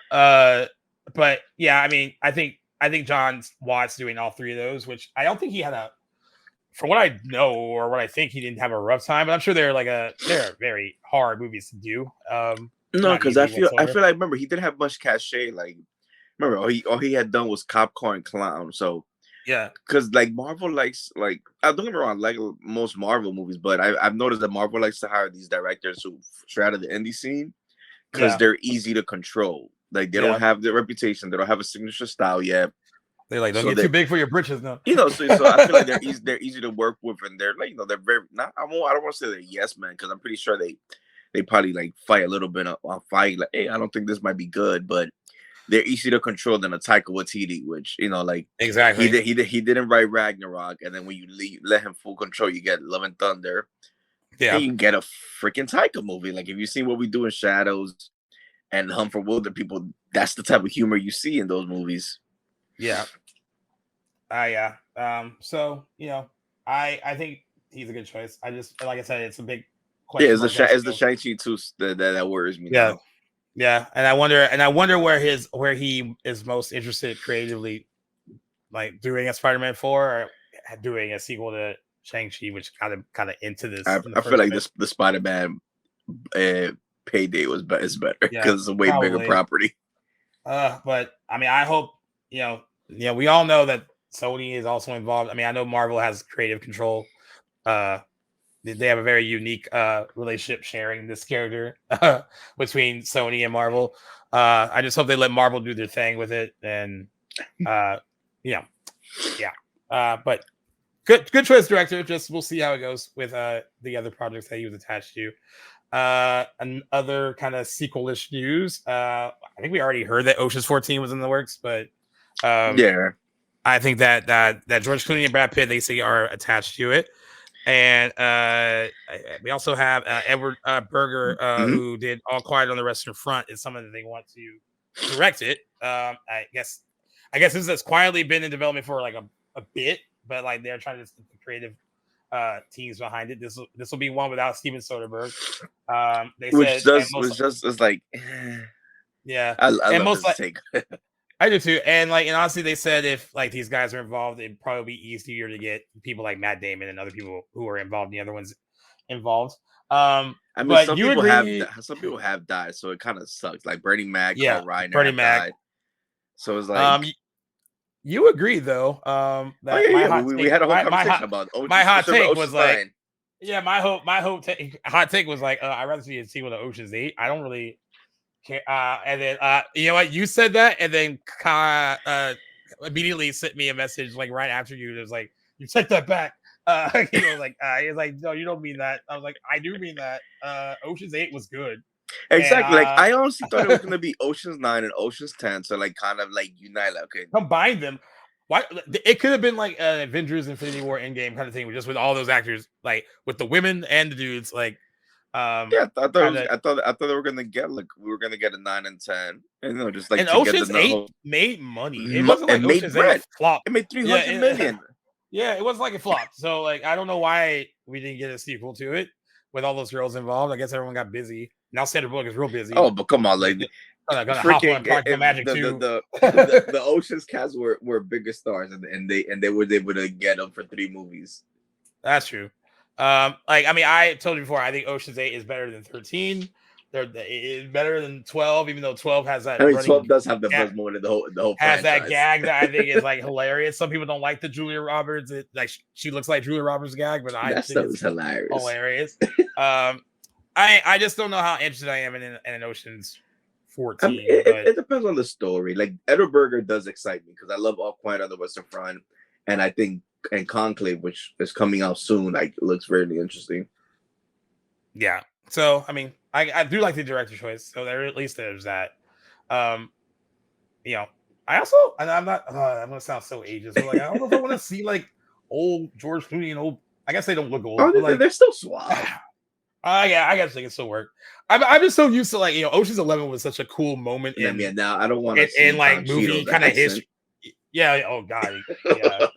But yeah, I mean, I think John Watts doing all three of those, which I don't think he had from what I know or what I think, he didn't have a rough time, but I'm sure they're very hard movies to do. No, because I feel like remember he didn't have much cachet. Like remember all he had done was Cop Car and Clown. So yeah, because like Marvel likes don't get me wrong, like most Marvel movies, but I've noticed that Marvel likes to hire these directors who straight out of the indie scene because they're easy to control. Like they don't have the reputation, they don't have a signature style yet. They're like, don't get too big for your britches now. So I feel like they're easy to work with, and they're like they're very not. I don't want to say they're yes men because I'm pretty sure they probably like fight a little bit on fight. Like, hey, I don't think this might be good, but they're easier to control than a Taika Waititi, which like exactly he didn't write Ragnarok, and then when you let him full control, you get Love and Thunder. Yeah, and you get a freaking Taika movie. Like if you've seen What We Do in Shadows and Hunt for Wilder People, that's the type of humor you see in those movies. Yeah. Yeah. So I think he's a good choice. I just like I said, it's a big question. Yeah, it's the Shang-Chi too that worries me. Yeah. Now. Yeah, and I wonder where he is most interested creatively, like doing a Spider-Man 4 or doing a sequel to Shang-Chi, which kind of into this. I feel like the Spider-Man payday is better because it's a way bigger property. But I mean, I hope we all know that Sony is also involved. I mean, I know Marvel has creative control. They have a very unique relationship sharing this character between Sony and Marvel. I just hope they let Marvel do their thing with it, and but good choice, director. Just we'll see how it goes with the other projects that he was attached to. Another kind of sequel-ish news. I think we already heard that Ocean's 14 was in the works, but I think that George Clooney and Brad Pitt, they say, are attached to it. And we also have Edward Berger, who did All Quiet on the Western Front, is someone that they want to direct it. I guess this has quietly been in development for like a bit, but like they're trying to get the creative teams behind it. This will be one without Steven Soderbergh. It's like, yeah, I love this take. I do too, and honestly, they said if like these guys are involved, it'd probably be easier to get people like Matt Damon and other people who are involved, the other ones involved. I mean, but some people have died, so it kind of sucks. Like Bernie Mac, Carl Reiner died. So it's like you agree though. We had a whole conversation about my hot take was like, hot take was like, I'd rather see a sequel to Ocean's 8. I don't really. And then you know what, you said that, and then immediately sent me a message like right after you. It was like, you take that back. He was like, no, you don't mean that. I was like, I do mean that. Ocean's 8 was good. Exactly. And, like I honestly thought it was gonna be Ocean's 9 and Ocean's 10, so like kind of like unite, okay, combine them. Why it could have been like an Avengers Infinity War Endgame kind of thing, just with all those actors, like with the women and the dudes, like. I thought they were gonna get a 9 and 10, and just like. And Ocean's 8 made money. It wasn't like Ocean's 8 flopped. It made 300 million. Yeah, it wasn't like it flopped. So like, I don't know why we didn't get a sequel to it with all those girls involved. I guess everyone got busy. Now Sandra Bullock is real busy. Oh, but come on, like gonna hop on Practical Magic too. The Ocean's cast were bigger stars, and they were able to get them for 3 movies. That's true. Like I mean, I told you before, I think Ocean's 8 is better than 13. It's better than 12, even though 12 has that. I mean, 12 does have the best moment of the whole has franchise. That gag that I think is like hilarious. Some people don't like the Julia Roberts. She looks like Julia Roberts gag, but I think it's hilarious. I just don't know how interested I am in an Ocean's 14. I mean, it depends on the story. Like Edward Berger does excite me because I love All Quiet on the Western Front, and I think and Conclave, which is coming out soon, like looks really interesting. Yeah. So I mean, I do like the director choice. So there at least there's that. I also, and I'm gonna sound so ageist, but like I don't know if I want to see like old George Clooney and old. I guess they don't look old. Oh, they're still suave. Yeah, I guess they can still work. I'm just so used to like Ocean's 11 was such a cool moment. Now I don't want to in like movie kind of history. Yeah. Oh god. Yeah.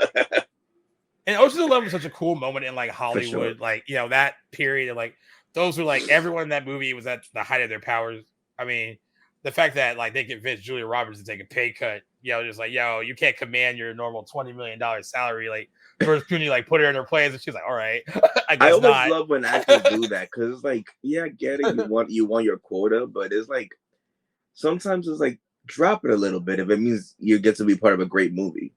And Ocean's 11 was such a cool moment in like Hollywood, like that period of like those were like everyone in that movie was at the height of their powers. I mean, the fact that like they convinced Julia Roberts to take a pay cut, just like you can't command your normal $20 million salary. Like George Clooney like put her in her place, and she's like, all right. I always love when actors do that because it's like, yeah, I get it. You want your quota, but it's like sometimes it's like drop it a little bit if it means you get to be part of a great movie.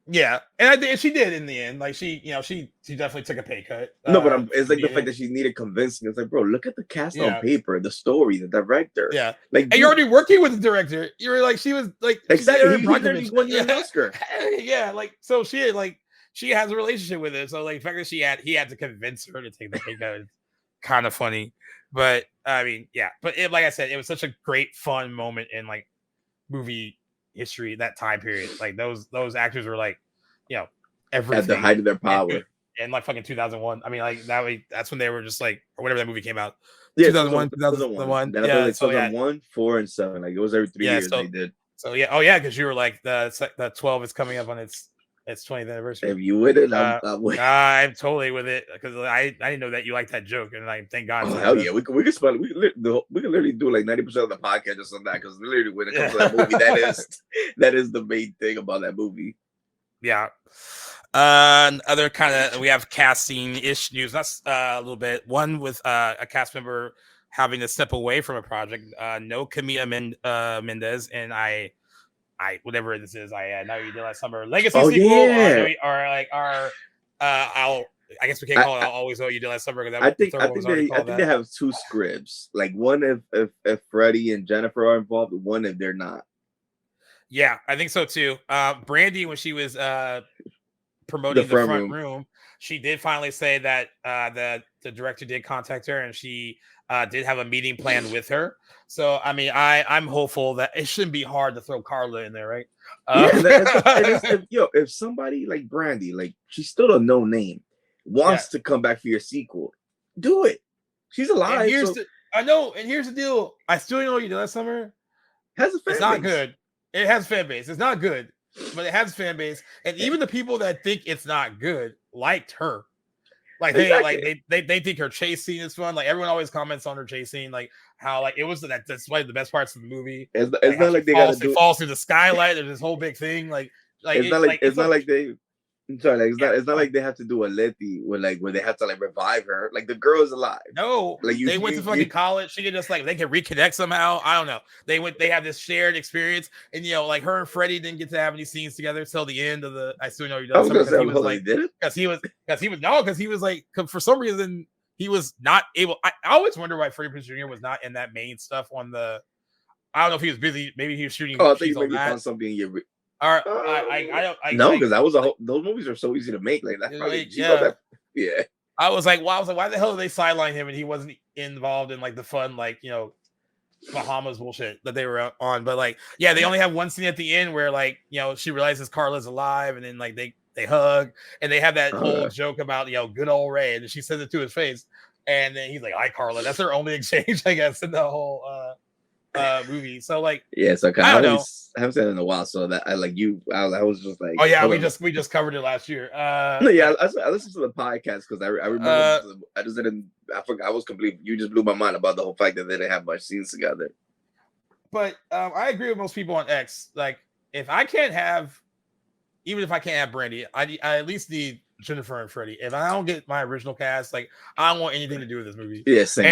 Yeah, and I think she did in the end. Like she definitely took a pay cut. No, but it's like the fact that she needed convincing. It's like, bro, look at the cast on paper, the story, the director. Yeah, like and you're already working with the director. You were like, she was like, exactly. He won you an Oscar. Yeah, like so she has a relationship with it. So like the fact that he had to convince her to take the pay cut is kind of funny. But I mean, yeah. But like I said, it was such a great, fun moment in like movie history, that time period. Like those actors were like, you know, At the everything height of their power. in like fucking 2001. I mean, like that's when they were just like, or whatever that movie came out. Yeah, 2001, 2001. Then I thought like 2001, 4, and 7. Like it was every 3 years they did. So yeah, oh yeah, because you were like the 12 is coming up on its 20th anniversary. If you with it, I'm with. I'm totally with it because I didn't know that you liked that joke, and I thank God. Oh hell yeah, we could literally do like 90% of the podcast just on that because literally when it comes to that movie, that is the main thing about that movie. Yeah. Other kind of we have casting ish news. That's a little bit. One with a cast member having to step away from a project. No Camila Mendez, and I whatever this is. I know you did last summer legacy sequel, yeah. or like our I guess we can't call it. I'll always know what you did last summer because I think they have 2 scripts. Like one if Freddie and Jennifer are involved, one if they're not. Yeah, I think so too. Brandy, when she was promoting the front room, she did finally say that the director did contact her and she did have a meeting planned with her. So I mean, I'm hopeful that it shouldn't be hard to throw Carla in there, right? If somebody like Brandy, like she's still a no name, wants to come back for your sequel, do it. She's alive. I know, and here's the deal. I still know what you did last summer. Has a fan base. Not good. It has fan base. It's not good, but it has fan base. And even the people that think it's not good liked her. Like they think her chase scene is fun. Like everyone always comments on her chase scene, like how like it was that's one of the best parts of the movie. It's not like they falls through the skylight. There's this whole big thing. It's not like they have to do a Letty where they have to like revive her. Like the girl is alive. No, like they went to fucking college. She could just like they can reconnect somehow. I don't know. They have this shared experience, and like her and Freddie didn't get to have any scenes together till the end of the. I still know you done because he was like for some reason he was not able. I always wonder why Freddie Prinze Jr. was not in that main stuff on the. I don't know if he was busy. Maybe he was shooting. Oh, I think maybe found something in your. No, because that was those movies are so easy to make. Like that's probably yeah. I was like, why the hell did they sideline him and he wasn't involved in like the fun Bahamas bullshit that they were on? But like, yeah, they only have one scene at the end where like she realizes Carla's alive and then like they hug and they have that whole joke about good old Ray and she says it to his face and then he's like, "Hi, Carla." That's their only exchange, I guess, in the whole movie. So like, yeah, so I haven't said it in a while, so that I was just like, oh yeah, we just covered it last year. No, yeah, I listened to the podcast because I remember I just didn't. I forgot. I was complete. You just blew my mind about the whole fact that they didn't have much scenes together. But I agree with most people on X. Like, if I can't have Brandy, I at least need Jennifer and Freddie. If I don't get my original cast, like I don't want anything to do with this movie. Yeah, same.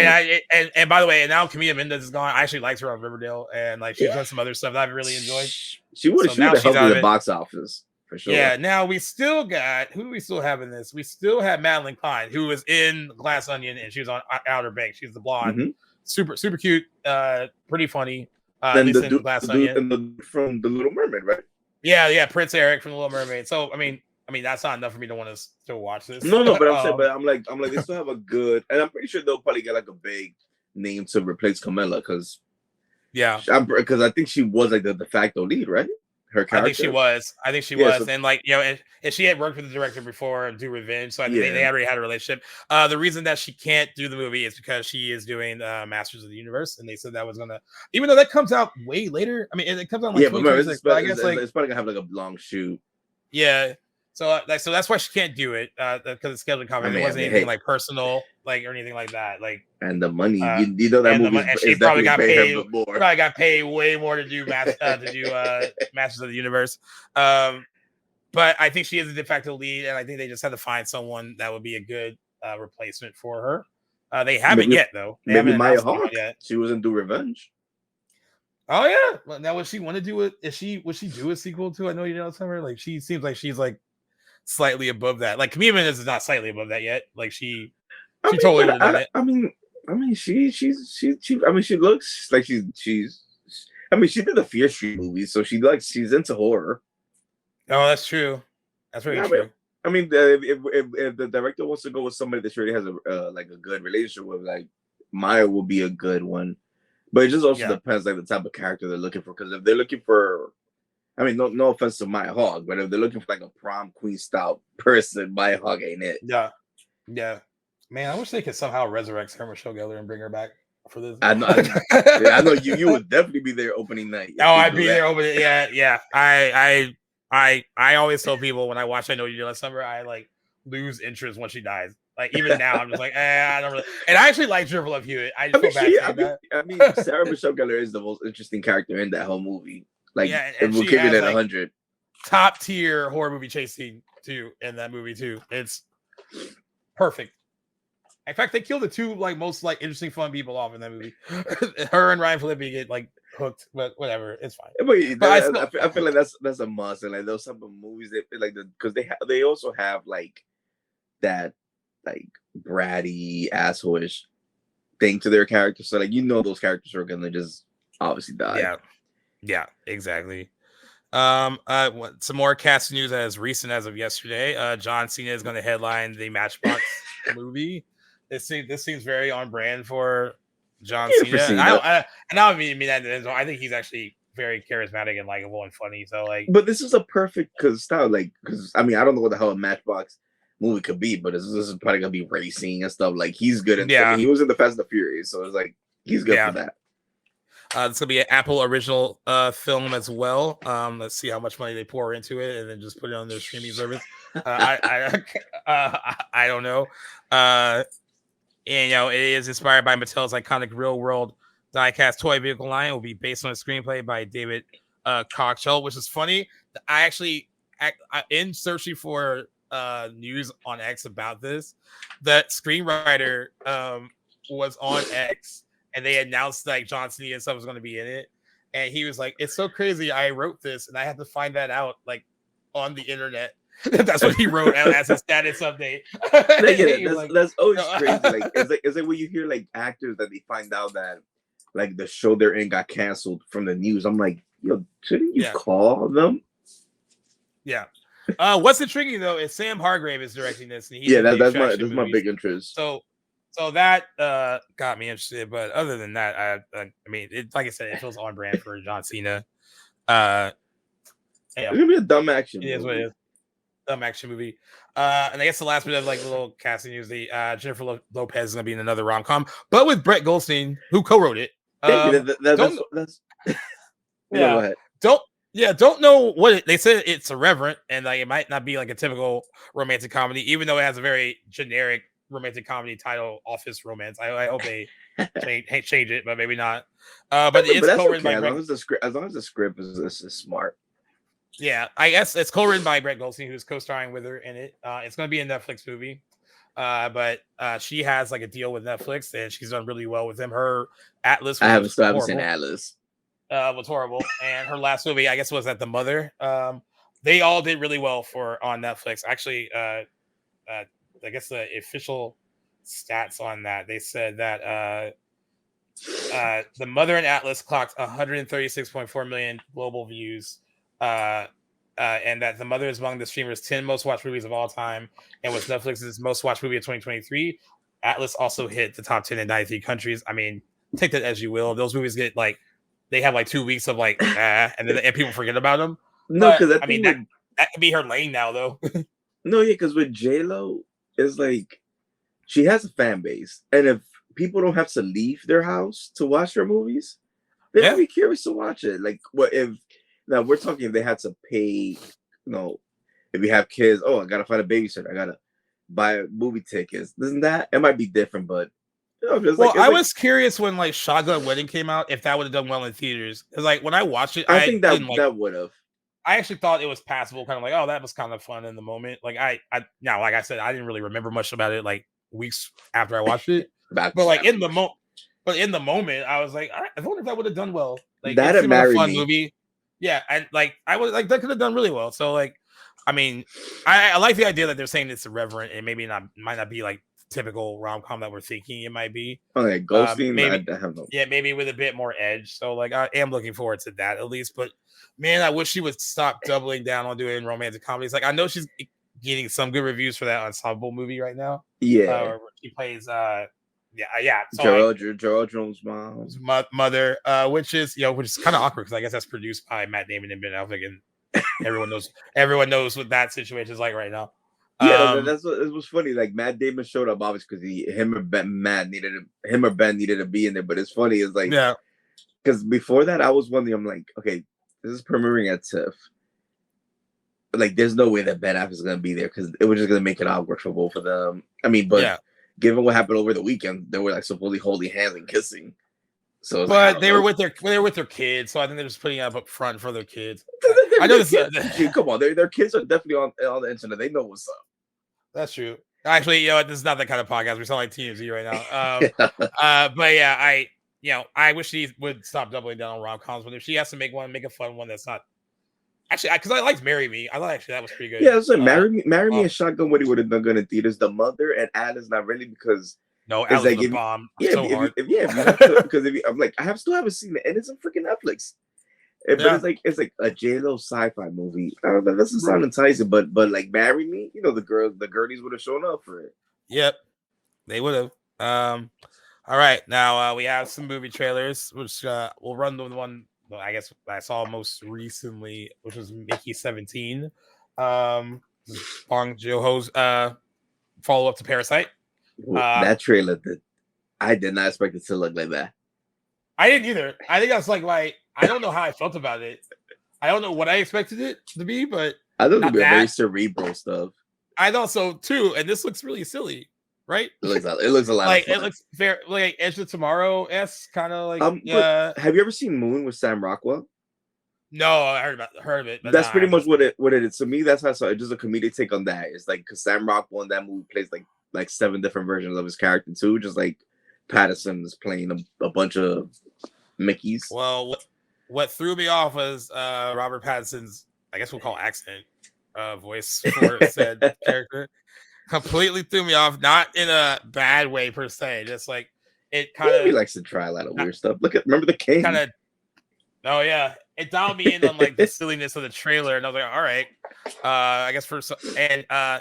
And by the way, now Camila Mendez is gone. I actually liked her on Riverdale, and like she's done some other stuff that I've really enjoyed. She would have helped with the box office for sure. Yeah. Now we still got who do we still have in this? We still have Madeline Klein, who was in Glass Onion, and she was on Outer Banks. She's the blonde, super cute, pretty funny. And the dude from The Little Mermaid, right? Yeah, Prince Eric from The Little Mermaid. So I mean, that's not enough for me to want to still watch this. No, but I'm like, they still have a good, and I'm pretty sure they'll probably get like a big name to replace Camilla because I think she was like the de facto lead, right? Her character. I think she was, so, and like and she had worked with the director before and Do Revenge, so I think they already had a relationship. The reason that she can't do the movie is because she is doing Masters of the Universe, and they said that was gonna, even though that comes out way later. I mean, it comes out like 2026, but I guess it's probably gonna have like a long shoot. Yeah. So that's why she can't do it because it's scheduled comedy. It wasn't anything like personal, like or anything like that. Like and the money, you know that movie. And she probably got paid. Probably got paid way more to do Masters of the Universe. But I think she is a de facto lead, and I think they just had to find someone that would be a good replacement for her. They haven't yet though. Maybe Maya Hawke. She was in Do Revenge. Oh yeah. Well, now would she want to do it? Would she do a sequel to I Know You Know Summer? Like she seems like she's like slightly above that. Like Camila Mendez is not slightly above that yet. Like she totally would have done it. I mean, she looks like she's. I mean, she did the Fear Street movie, so she's into horror. Oh, that's true. That's very true. I mean, if the director wants to go with somebody that she already has a good relationship with, like Maya will be a good one. But it just also depends like the type of character they're looking for. Because if they're looking for I mean, no offense to Maya Hawke, but if they're looking for like a prom queen style person, Maya Hawke ain't it. Yeah, yeah. Man, I wish they could somehow resurrect Sarah Michelle Gellar and bring her back for this. I know, I know you would definitely be there opening night. Oh, I'd be there over. Yeah. I always tell people when I watch I Know You Did Last Summer, I like lose interest when she dies. Like even now, I'm just like, I don't really. And I actually like Jennifer Love Hewitt. I just feel bad saying that. I mean, Sarah Michelle Gellar is the most interesting character in that whole movie. Like, yeah, and we'll give it at 100. Top tier horror movie chase scene too in that movie too. It's perfect. In fact, they killed the two like most like interesting fun people off in that movie. Her and Ryan Phillippe get like hooked, but whatever, it's fine. But I feel like that's a must. And like those type of movies, they like because they also have like that like bratty asshole-ish thing to their characters. So like those characters are gonna just obviously die. Yeah, exactly. Some more cast news as recent as of yesterday. John Cena is going to headline the Matchbox movie. This seems very on brand for John Cena. I don't mean that. I think he's actually very charismatic and likable and funny. So like, but this is a perfect style. Like, because I mean, I don't know what the hell a Matchbox movie could be, but this is probably gonna be racing and stuff. Like, he's good. I mean, he was in the Fast and the Furious, so it's like he's good for that. It's gonna be an Apple original film as well. Let's see how much money they pour into it, and then just put it on their streaming service. I don't know. And it is inspired by Mattel's iconic real world diecast toy vehicle line. It will be based on a screenplay by David Cockshell, which is funny. I actually, in searching for news on X about this, that screenwriter was on X. And they announced like John Cena and stuff was going to be in it, and he was like, "It's so crazy. I wrote this, and I had to find that out like on the internet." That's what he wrote as a status update. That's always crazy. Like, it's like when you hear like actors that they find out that like the show they're in got canceled from the news. I'm like, yo, shouldn't you call them? Yeah. What's intriguing though is Sam Hargrave is directing this, and that's my big interest. So that got me interested, but other than that, I mean, like I said, it feels on brand for John Cena. It's gonna be a dumb action. It is what it is. Dumb action movie. And I guess the last bit of like little casting news: the Jennifer Lopez is gonna be in another rom-com, but with Brett Goldstein, who co-wrote it. Don't know what they said. It's irreverent, and like it might not be like a typical romantic comedy, even though it has a very generic romantic comedy title, Office Romance. I hope they change it, but maybe not. But it's co-written by as long as the script is smart. Yeah, I guess it's co-written by Brett Goldstein, who's co-starring with her in it. It's going to be a Netflix movie, but she has like a deal with Netflix, and she's done really well with them. Her Atlas. I haven't seen Atlas. Was horrible, and her last movie, I guess, was at The Mother. They all did really well on Netflix. Actually, I guess the official stats on that, they said that The Mother and Atlas clocked 136.4 million global views, and that The Mother is among the streamer's 10 most watched movies of all time and was Netflix's most watched movie of 2023. Atlas also hit the top 10 in 93 countries. I mean, take that as you will. Those movies get like, they have like 2 weeks of like, and people forget about them. No, because I mean, that could be her lane now, though. No, yeah, because with J-Lo, it's like she has a fan base, and if people don't have to leave their house to watch her movies, they'll be curious to watch it. Like, what if now we're talking if they had to pay, if you have kids, I gotta find a babysitter, I gotta buy movie tickets. Isn't that it might be different, but I was curious when like Shotgun Wedding came out if that would have done well in theaters. Because like when I watched it, I think that would have. I actually thought it was passable, kind of like, oh, that was kind of fun in the moment. Like now, like I said, I didn't really remember much about it like weeks after I watched it. But like in the moment, I was like, I wonder if that would have done well. Like that seemed like a fun me. movie. Yeah, and like I was like that could have done really well. So like, I mean, I like the idea that they're saying it's irreverent and maybe might not be like typical rom-com that we're thinking it might be. Okay, Goldstein, maybe, I have no. Yeah, maybe with a bit more edge. So like I am looking forward to that at least. But man, I wish she would stop doubling down on doing romantic comedies. Like I know she's getting some good reviews for that ensemble movie right now. Yeah, where she plays Yeah. So Gerald Jones' mom, mother, which is kind of awkward because I guess that's produced by Matt Damon and Ben Affleck, and everyone knows what that situation is like right now. Yeah, that's what it was funny. Like Matt Damon showed up obviously because him or Ben needed to be in there. But it's funny, it's like because before that I was wondering, I'm like, okay, this is premiering at TIFF. Like, there's no way that Ben Affleck is gonna be there because it was just gonna make it awkward for both of them. I mean, but given what happened over the weekend, they were like supposedly holding hands and kissing. So, but they were with their kids, so I think they're just putting up front for their kids. I know this. Dude, come on, their kids are definitely on the internet. They know what's up. That's true. Actually, this is not that kind of podcast. We sound like TMZ right now. But yeah, I wish she would stop doubling down on rom-coms. But if she has to make one, make a fun one that's not. Actually, because I liked Marry Me. I thought actually that was pretty good. Yeah, so Marry Me and Shotgun Wedding would have done good in theaters. The Mother and Alice not really because Alice like, was a bomb. Yeah, so hard. Because I'm like I still haven't seen it, and it's on freaking Netflix. But it's like a J-Lo sci-fi movie. I don't know, that doesn't sound enticing, but like Marry Me, the girlies would have shown up for it. Yep, they would have. All right, now we have some movie trailers, which we'll run the one. I guess I saw most recently, which was Mickey 17. Bong Joon-ho's follow up to Parasite. That trailer, I did not expect it to look like that. I didn't either. I think that's like I don't know how I felt about it. I don't know what I expected it to be, but I thought it would be very cerebral stuff. I thought so too, and this looks really silly, right? It looks a lot like of fun. It looks fair, like Edge of Tomorrow-esque, kind of like. Have you ever seen Moon with Sam Rockwell? No, I heard of it. That's pretty much what it is. To me, that's how I saw it. Just a comedic take on that. It's like because Sam Rockwell in that movie plays like 7 different versions of his character too. Just like Patterson is playing a bunch of Mickeys. Well, what threw me off was Robert Pattinson's, I guess we'll call accent voice for said character. Completely threw me off, not in a bad way per se. Just like it kind of. He likes to try a lot of weird stuff. Remember the King? Oh yeah, it dialed me in on like the silliness of the trailer, and I was like, all right, I guess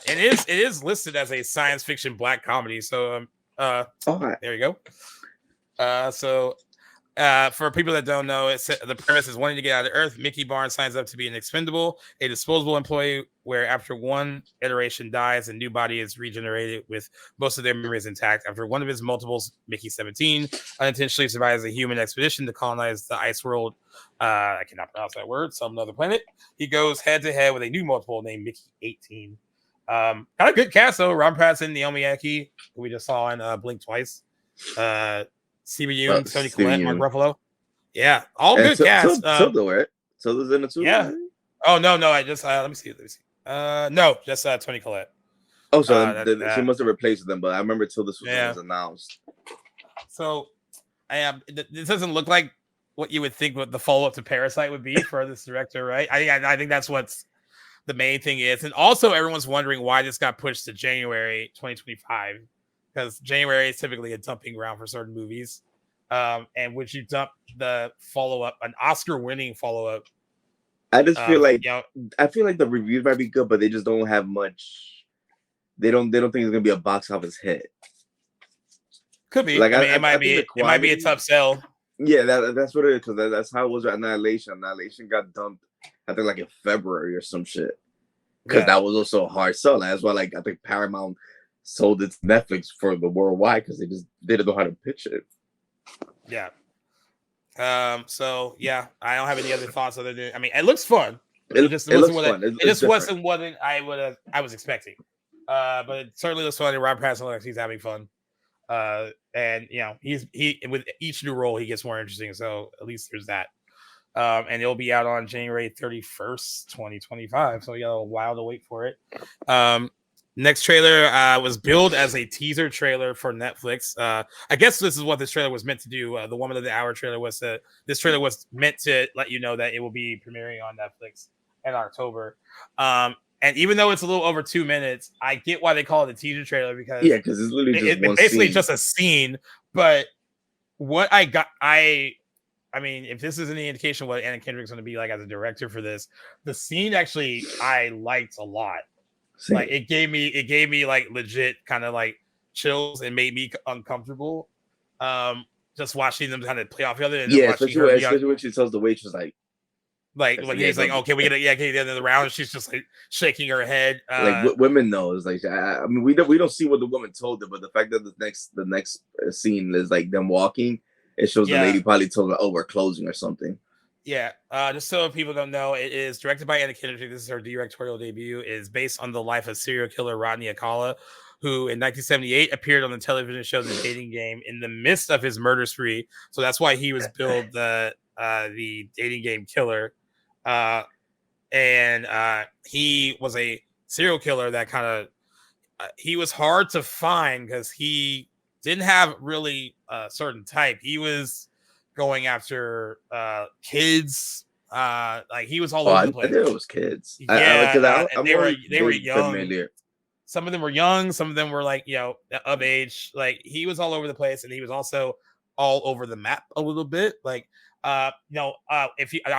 it is listed as a science fiction black comedy. So there you go. For people that don't know, the premise is wanting to get out of Earth. Mickey Barnes signs up to be an expendable, a disposable employee where after one iteration dies, a new body is regenerated with most of their memories intact. After one of his multiples, Mickey 17, unintentionally survives a human expedition to colonize the ice world. I cannot pronounce that word. Some other planet. He goes head to head with a new multiple named Mickey 18. Kind of good cast though. Ron Pattinson, Naomi Ackie, who we just saw in Blink Twice. Stevie Yoon, Tony Collette, Mark Ruffalo. Yeah, all good cast. Tilda, right? Tilda's in it too. Yeah. Oh no, I just let me see. No, just Tony Collette. Oh, so she must have replaced them, but I remember Tilda was announced. So, this doesn't look like what you would think what the follow up to Parasite would be for this director, right? I think that's what's the main thing is, and also everyone's wondering why this got pushed to January 2025. Because January is typically a dumping ground for certain movies. And would you dump the follow-up, an Oscar-winning follow-up? I just feel like I feel like the reviews might be good, but they just don't have much. They don't think it's gonna be a box office hit. Could be. Like it might be a tough sell. Yeah, that's what it is, because that's how it was with Annihilation. Annihilation got dumped, I think, like in February or some shit. Because that was also a hard sell. That's why, like, I think Paramount sold it to Netflix for the worldwide because they didn't know how to pitch it. Yeah. So yeah, I don't have any other thoughts other than it looks fun. It just wasn't what I was expecting. But it certainly looks fun. And Rob Pattinson looks like he's having fun. And he with each new role he gets more interesting. So at least there's that. And it'll be out on January 31st, 2025. So you got a while to wait for it. Next trailer was billed as a teaser trailer for Netflix. I guess this is what this trailer was meant to do. The Woman of the Hour trailer was this trailer was meant to let you know that it will be premiering on Netflix in October. And even though it's a little over 2 minutes, I get why they call it a teaser trailer because it's literally just basically just a scene. But what I got, I mean, if this is any indication what Anna Kendrick's going to be like as a director for this, the scene actually I liked a lot. Like it gave me like legit kind of like chills and made me uncomfortable. Just watching them kind of play off the other, and Yeah, watching especially when she tells the waitress like when he's like, okay, we get to the end of the round, and she's just like shaking her head. Women knows, like, I mean, we don't see what the woman told her, but the fact that the next scene is like them walking, it shows the lady probably told her, oh, we're closing or something. Yeah, just so people don't know, it is directed by Anna Kendrick. This is her directorial debut. It is based on the life of serial killer Rodney Alcala, who in 1978 appeared on the television show The Dating Game in the midst of his murder spree. So that's why he was billed the dating game killer. And he was a serial killer that kind of he was hard to find because he didn't have really a certain type. He was going after kids. Like he was all over the place. I think it was kids. Yeah, they were young. Familiar. Some of them were young. Some of them were like, of age. Like he was all over the place, and he was also all over the map a little bit. Like, I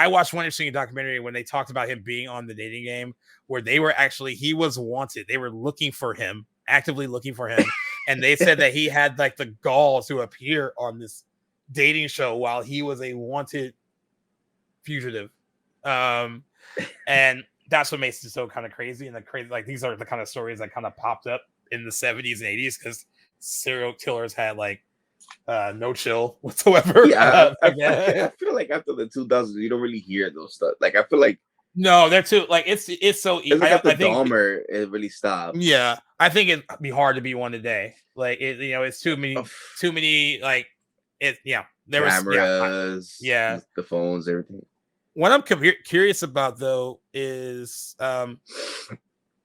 watched one interesting documentary when they talked about him being on the dating game, where he was wanted. They were looking for him, actively looking for him, and they said that he had like the gall to appear on this dating show while he was a wanted fugitive. And that's what makes it so kind of crazy. And like these are the kind of stories that kind of popped up in the 70s and 80s because serial killers had like no chill whatsoever. Yeah, I feel like after the 2000s, you don't really hear those stuff. Like I feel like no, they're too like it's so. Like I think Dahmer, it really stopped. Yeah, I think it'd be hard to be one today. Like it's too many like it. Yeah, there cameras, the phones, everything. What I'm curious about though is and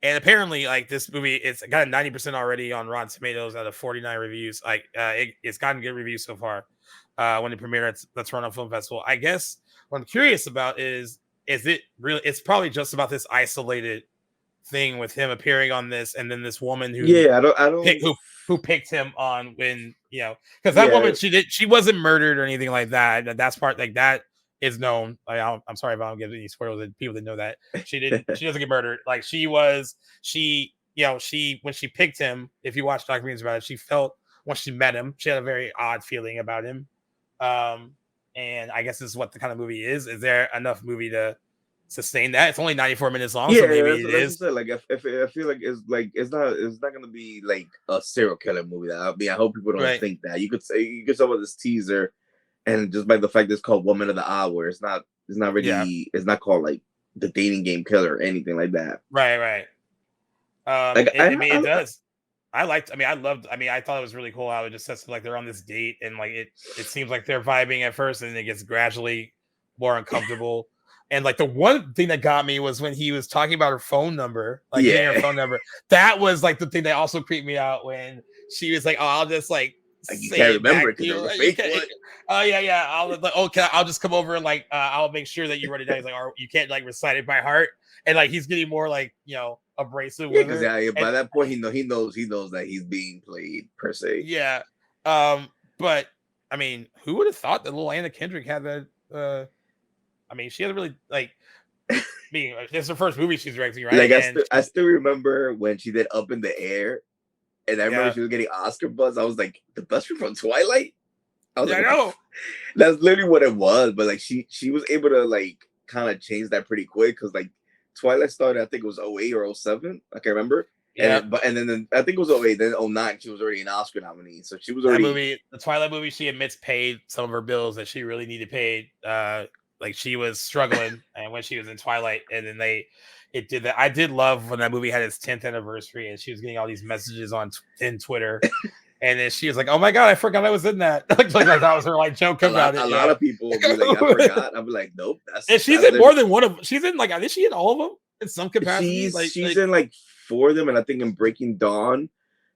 apparently like this movie, it's got a 90% already on Rotten Tomatoes out of 49 reviews. Like it's gotten good reviews so far. When it premiered at the Toronto Film Festival, I guess what I'm curious about is it really? It's probably just about this isolated thing with him appearing on this, and then this woman who who picked him on when because that woman she wasn't murdered or anything like that. That's part like that is known. Like, I'm sorry if I don't give any spoilers to people that know that she doesn't get murdered. Like when she picked him, if you watch documentaries about it, she felt when she met him, she had a very odd feeling about him. And I guess this is what the kind of movie is. Is there enough movie to sustain that? It's only 94 minutes long, so maybe it is. Like if I feel like it's not gonna be like a serial killer movie. I hope people don't think that. You could talk about this teaser. And just by the fact that it's called Woman of the Hour, it's not really it's not called like the dating game killer or anything like that. Right. It does. I thought it was really cool how it just says like they're on this date and like it seems like they're vibing at first and it gets gradually more uncomfortable. And like the one thing that got me was when he was talking about her phone number, like getting her phone number. That was like the thing that also creeped me out when she was like, "Oh, I'll just like you can't remember it because it was a fake one." Oh yeah. I'll just come over and like I'll make sure that you write it down. He's like, "Or you can't like recite it by heart." And like he's getting more like abrasive. Yeah, because by that point he knows that he's being played per se. Yeah. But I mean, who would have thought that little Anna Kendrick had that? I mean, she had really like. It's her first movie she's directing, right? Like I still remember when she did Up in the Air. And I remember she was getting Oscar buzz. I was like, the best from Twilight? I know. That's literally what it was. But like she was able to like kind of change that pretty quick because like Twilight started, I think it was 08 or 07. I can't remember. Yeah. And then I think it was 08, then 09, she was already an Oscar nominee. So she was already the Twilight movie, she admits paid some of her bills that she really needed paid. Like she was struggling and when she was in Twilight, and then it did that. I did love when that movie had its 10th anniversary and she was getting all these messages in Twitter. And then she was like, "Oh my god, I forgot I was in that." like that was her like joke about it. A lot of people will be like, "I forgot." I'll be like, "Nope." And she's in more than one of. She's in like, is she in all of them in some capacity? She's in like 4 of them, and I think in Breaking Dawn,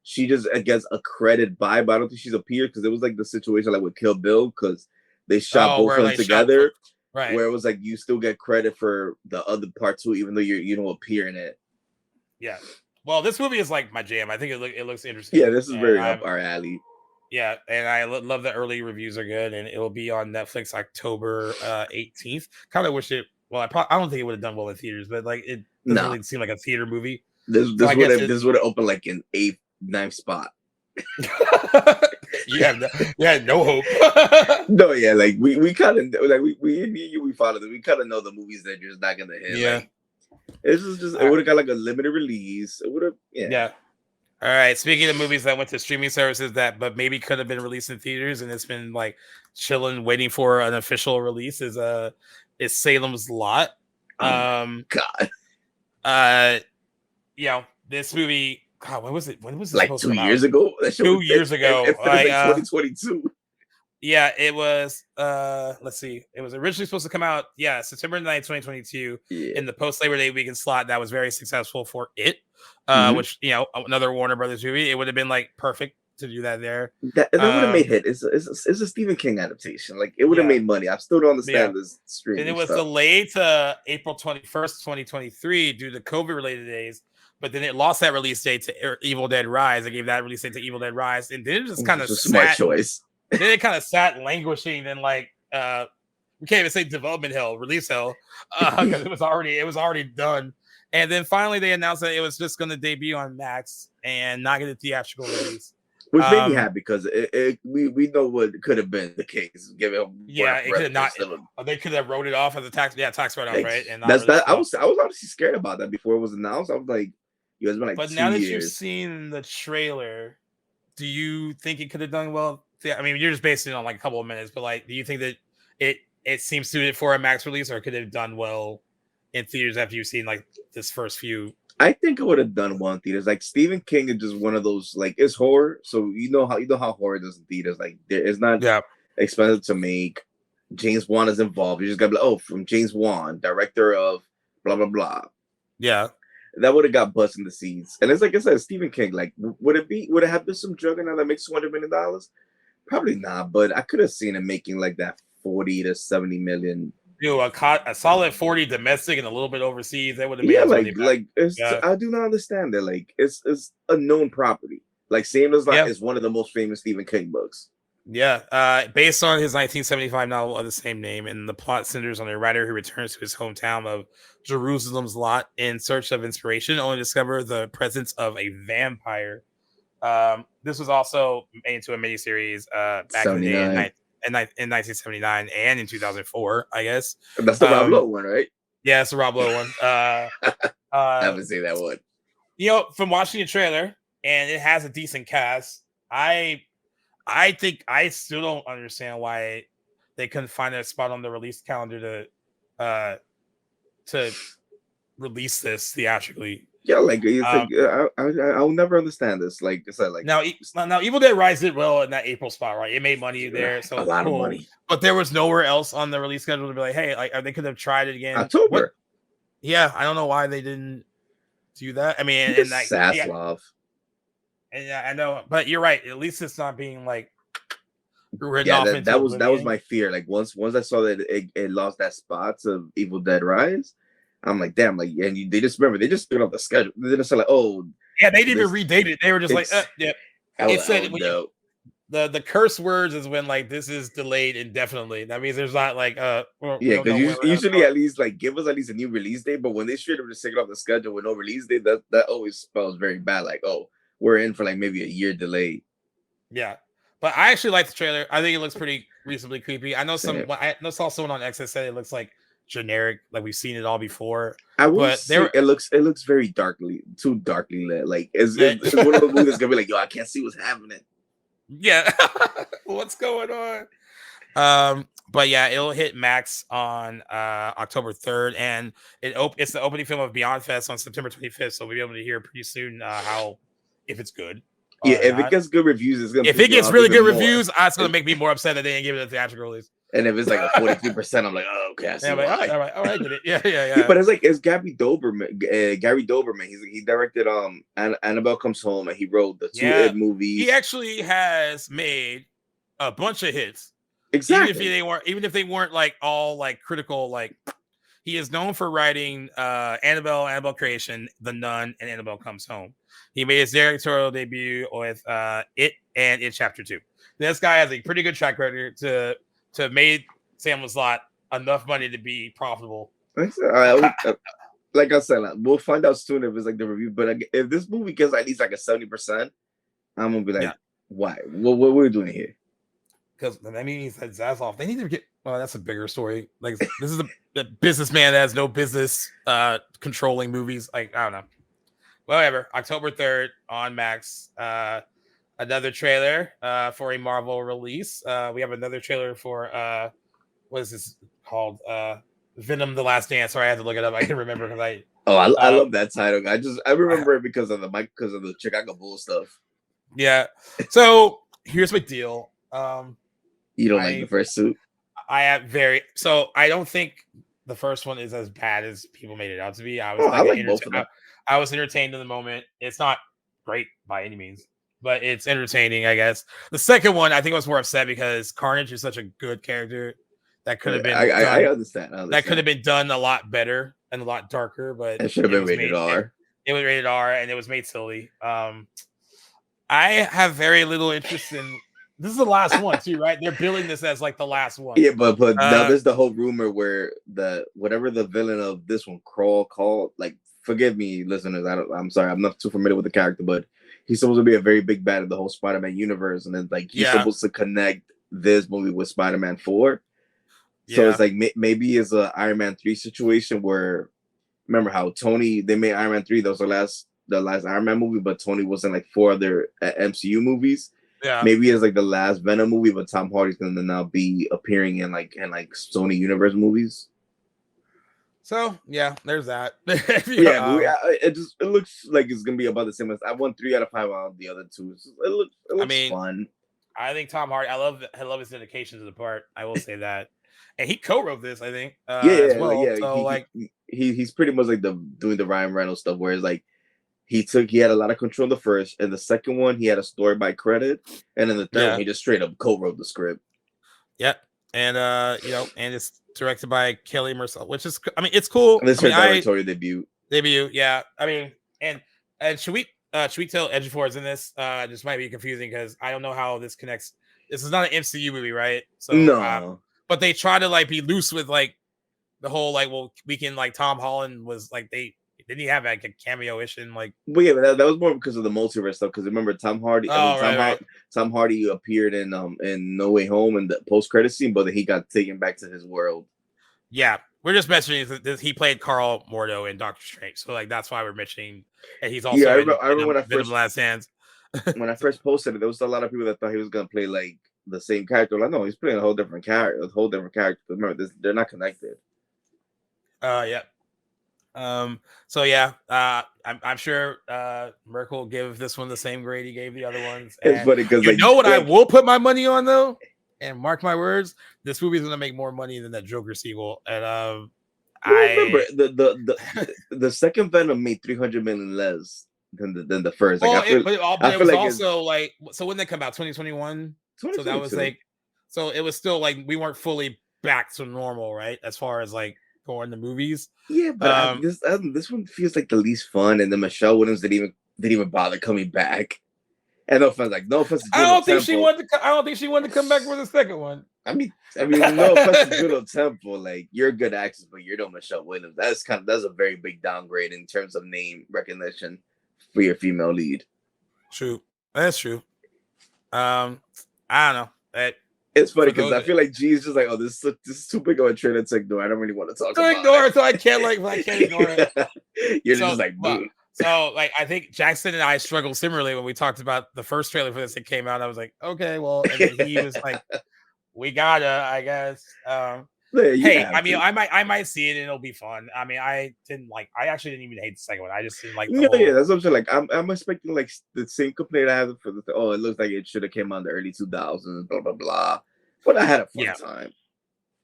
she just gets a credit by, but I don't think she's appeared because it was like the situation like with Kill Bill because they shot both of them together. Right. Where it was like you still get credit for the other part too, even though you don't appear in it. Yeah. Well, this movie is like my jam. I think it looks interesting. Yeah, this is very up our alley. Yeah, and I love the early reviews are good, and it will be on Netflix October 18th. Kind of wish it. Well, I don't think it would have done well in theaters, but like it doesn't really seem like a theater movie. This would have opened like an 8th, 9th spot. You had no hope. No, yeah, like we kind of like we followed it. We kind of know the movies that you're just not gonna hit. Yeah. Like, it's just it would have got like a limited release. It would have, Yeah. All right. Speaking of movies that went to streaming services but maybe could have been released in theaters and it's been like chilling, waiting for an official release is Salem's Lot. God. This movie. God, when was it? When was it like supposed 2 to come years out? ago? 2 years ago. It like 2022. Yeah, it was. Let's see. It was originally supposed to come out. Yeah, September 9th, 2022. Yeah. In the post Labor Day weekend slot, that was very successful for it. Which another Warner Brothers movie. It would have been like perfect to do that there. That would have made hit. It's a Stephen King adaptation. Like it would have made money. I still don't understand this streaming. And it was stuff. delayed to April 21st, 2023, due to COVID-related days. But then it lost that release date to Evil Dead Rise. I gave that release date to Evil Dead Rise, and then it just kind of smart choice. Then it kind of sat languishing in like we can't even say development hell, release hell, because it was already done. And then finally they announced that it was just going to debut on Max and not get a theatrical release. Which made me happy because we know what could have been the case. It could have not. They could have wrote it off as a tax write-off, right? And that's that. I was honestly scared about that before it was announced. I was like, it's been like. But 2 now that years. you've seen the trailer, do you think it could have done well? I mean, you're just basing it on like a couple of minutes, but like, do you think that it seems suited for a Max release, or could it have done well in theaters after you've seen like this first few? I think it would have done well in theaters. Like Stephen King is just one of those, like, it's horror, so you know how horror does in theaters. Like it's not expensive to make. James Wan is involved. You just gotta be like, from James Wan, director of blah blah blah. Yeah. That would have got bust in the seats. And it's like I said, Stephen King, like, would it have been some juggernaut that makes $200 million? Probably not, but I could have seen it making like that 40 to 70 million. A solid 40 domestic and a little bit overseas. That would have made I do not understand that. Like it's a known property. Like Salem's Lot is one of the most famous Stephen King books. Yeah, based on his 1975 novel of the same name, and the plot centers on a writer who returns to his hometown of Jerusalem's Lot in search of inspiration, only to discover the presence of a vampire. This was also made into a miniseries back in the day in 1979 and in 2004, I guess. That's the Rob Lowe one, right? Yeah, it's the Rob Lowe one. I haven't seen that one. From watching the trailer, and it has a decent cast, I think I still don't understand why they couldn't find a spot on the release calendar to release this theatrically. Yeah, like I'll never understand this. Like I said, like now Evil Dead Rise did well in that April spot, right? It made money there, so a lot of money. But there was nowhere else on the release schedule to be like, hey, like they could have tried it again. October. Yeah, I don't know why they didn't do that. I mean, and like Saslov. And yeah, I know, but you're right. At least it's not being like written off. That was my fear. Like once I saw that it lost that spot to Evil Dead Rise, I'm like, damn, like, and they just took off the schedule. They just said like, they didn't even redate it. They were just like, yeah. It said the curse words is when like this is delayed indefinitely. That means there's not like because usually at least like give us at least a new release date. But when they straight up just take it off the schedule with no release date, that always spells very bad. Like, we're in for like maybe a year delay. Yeah. But I actually like the trailer. I think it looks pretty reasonably creepy. I know I saw someone on X that said it looks like generic, like we've seen it all before. It looks very too darkly lit. Like it's one of the movies that's gonna be like, I can't see what's happening. Yeah, what's going on? But yeah, it'll hit Max on October 3rd, and it's the opening film of Beyond Fest on September 25th. So we'll be able to hear pretty soon if it's good. Yeah, if it gets good reviews, it's gonna. If it gets really good reviews, it's gonna make me more upset that they didn't give it a theatrical release. And if it's like a 43%, I'm like, okay, I see why. All right, get it. Yeah. But it's Gary Doberman. He directed Annabelle Comes Home, and he wrote the two It movies. He actually has made a bunch of hits. Exactly. Even if they weren't like all like critical, like he is known for writing Annabelle Creation, The Nun, and Annabelle Comes Home. He made his directorial debut with It and It Chapter 2. This guy has a pretty good track record to made Salem's Lot enough money to be profitable. Like I said, we'll find out soon if it's like the review. But if this movie gets at least like a 70%, I'm gonna be like, Why? What we're doing here? Because that means that Zaslav, they need to get. Well, that's a bigger story. Like this is the businessman that has no business controlling movies. Like I don't know. Whatever. October 3rd on Max. Another trailer for a Marvel release. We have another trailer for what is this called? Venom: The Last Dance. Sorry, I had to look it up. I can remember because I. Oh, I love that title. I remember it because of the Chicago Bulls stuff. Yeah. So here's my deal. You don't like the first suit? I don't think the first one is as bad as people made it out to be. I was entertained in the moment. It's not great by any means, but it's entertaining, I guess. The second one, I think I was more upset because Carnage is such a good character that could have been. I understand. That could have been done a lot better and a lot darker, but it should have been rated R. It was rated R, and it was made silly. I have very little interest in. This is the last one too, right? They're billing this as like the last one. Yeah, but now there's the whole rumor where whatever the villain of this one, Crawl, called, like, forgive me, listeners. I'm sorry, I'm not too familiar with the character, but he's supposed to be a very big bad in the whole Spider-Man universe, and then like he's supposed to connect this movie with Spider-Man 4. So it's like maybe it's a Iron Man 3 situation where, remember how Tony, they made Iron Man 3, that was the last Iron Man movie, but Tony was in like 4 other MCU movies. Yeah. Maybe it's like the last Venom movie, but Tom Hardy's gonna now be appearing in like Sony Universe movies. So yeah, there's that. It looks like it's gonna be about the same as I won 3 out of 5 on the other 2. It looks fun. I think Tom Hardy. I love his dedication to the part. I will say that, and he co-wrote this. I think. As well. He's pretty much like doing the Ryan Reynolds stuff, where it's like. He had a lot of control in the first, and the second one he had a story by credit, and then the third one he just straight up co-wrote the script. Yep, and and it's directed by Kelly Mercel, which is, I mean, it's cool. And this is her directorial debut. Yeah. I mean, and should we tell Ejiofor is in this? This might be confusing because I don't know how this connects. This is not an MCU movie, right? So no, but they try to like be loose with like the whole like, well, we can like Tom Holland was like didn't he have like a cameo-ish in like? Well, yeah, but that was more because of the multiverse stuff. Because remember, Tom Hardy. Tom Hardy appeared in No Way Home in the post-credit scene, but he got taken back to his world. Yeah, we're just mentioning that he played Carl Mordo in Doctor Strange, so like that's why we're mentioning. And he's also I remember when I first Last Hands. When I first posted it, there was a lot of people that thought he was gonna play like the same character. Like, no, he's playing a whole different character. Remember, they're not connected. Yeah. So yeah, I'm sure Merkel will give this one the same grade he gave the other ones. It's funny because I will put my money on though, and mark my words, this movie is gonna make more money than that Joker sequel. And I remember the second Venom made 300 million less than the first. Like, it was also like, so when they come out 2021, so that was like, so it was still like we weren't fully back to normal, right? As far as like going to movies. Yeah, but this one feels like the least fun, and then Michelle Williams didn't even bother coming back. And no offense. I don't think she wanted to come back for the second one. I mean, no offense to Judo Temple. Like, you're a good actress, but you're no Michelle Williams. That's a very big downgrade in terms of name recognition for your female lead. True, that's true. I don't know. It's funny because I feel like G is just like, oh, this is too big of a trailer to ignore. I don't really want to talk about it. So I can't ignore it. You're just like, boom. So like, I think Jackson and I struggled similarly when we talked about the first trailer for this. It came out. I was like, okay, well, and then he was like, we gotta, I guess. Hey, I mean, I might see it and it'll be fun. I mean, I actually didn't even hate the second one. I just didn't like. Yeah, that's what I'm saying. Like, I'm expecting like the same complaint I had for it looks like it should have came out in the early 2000s, blah blah blah. But I had a fun time.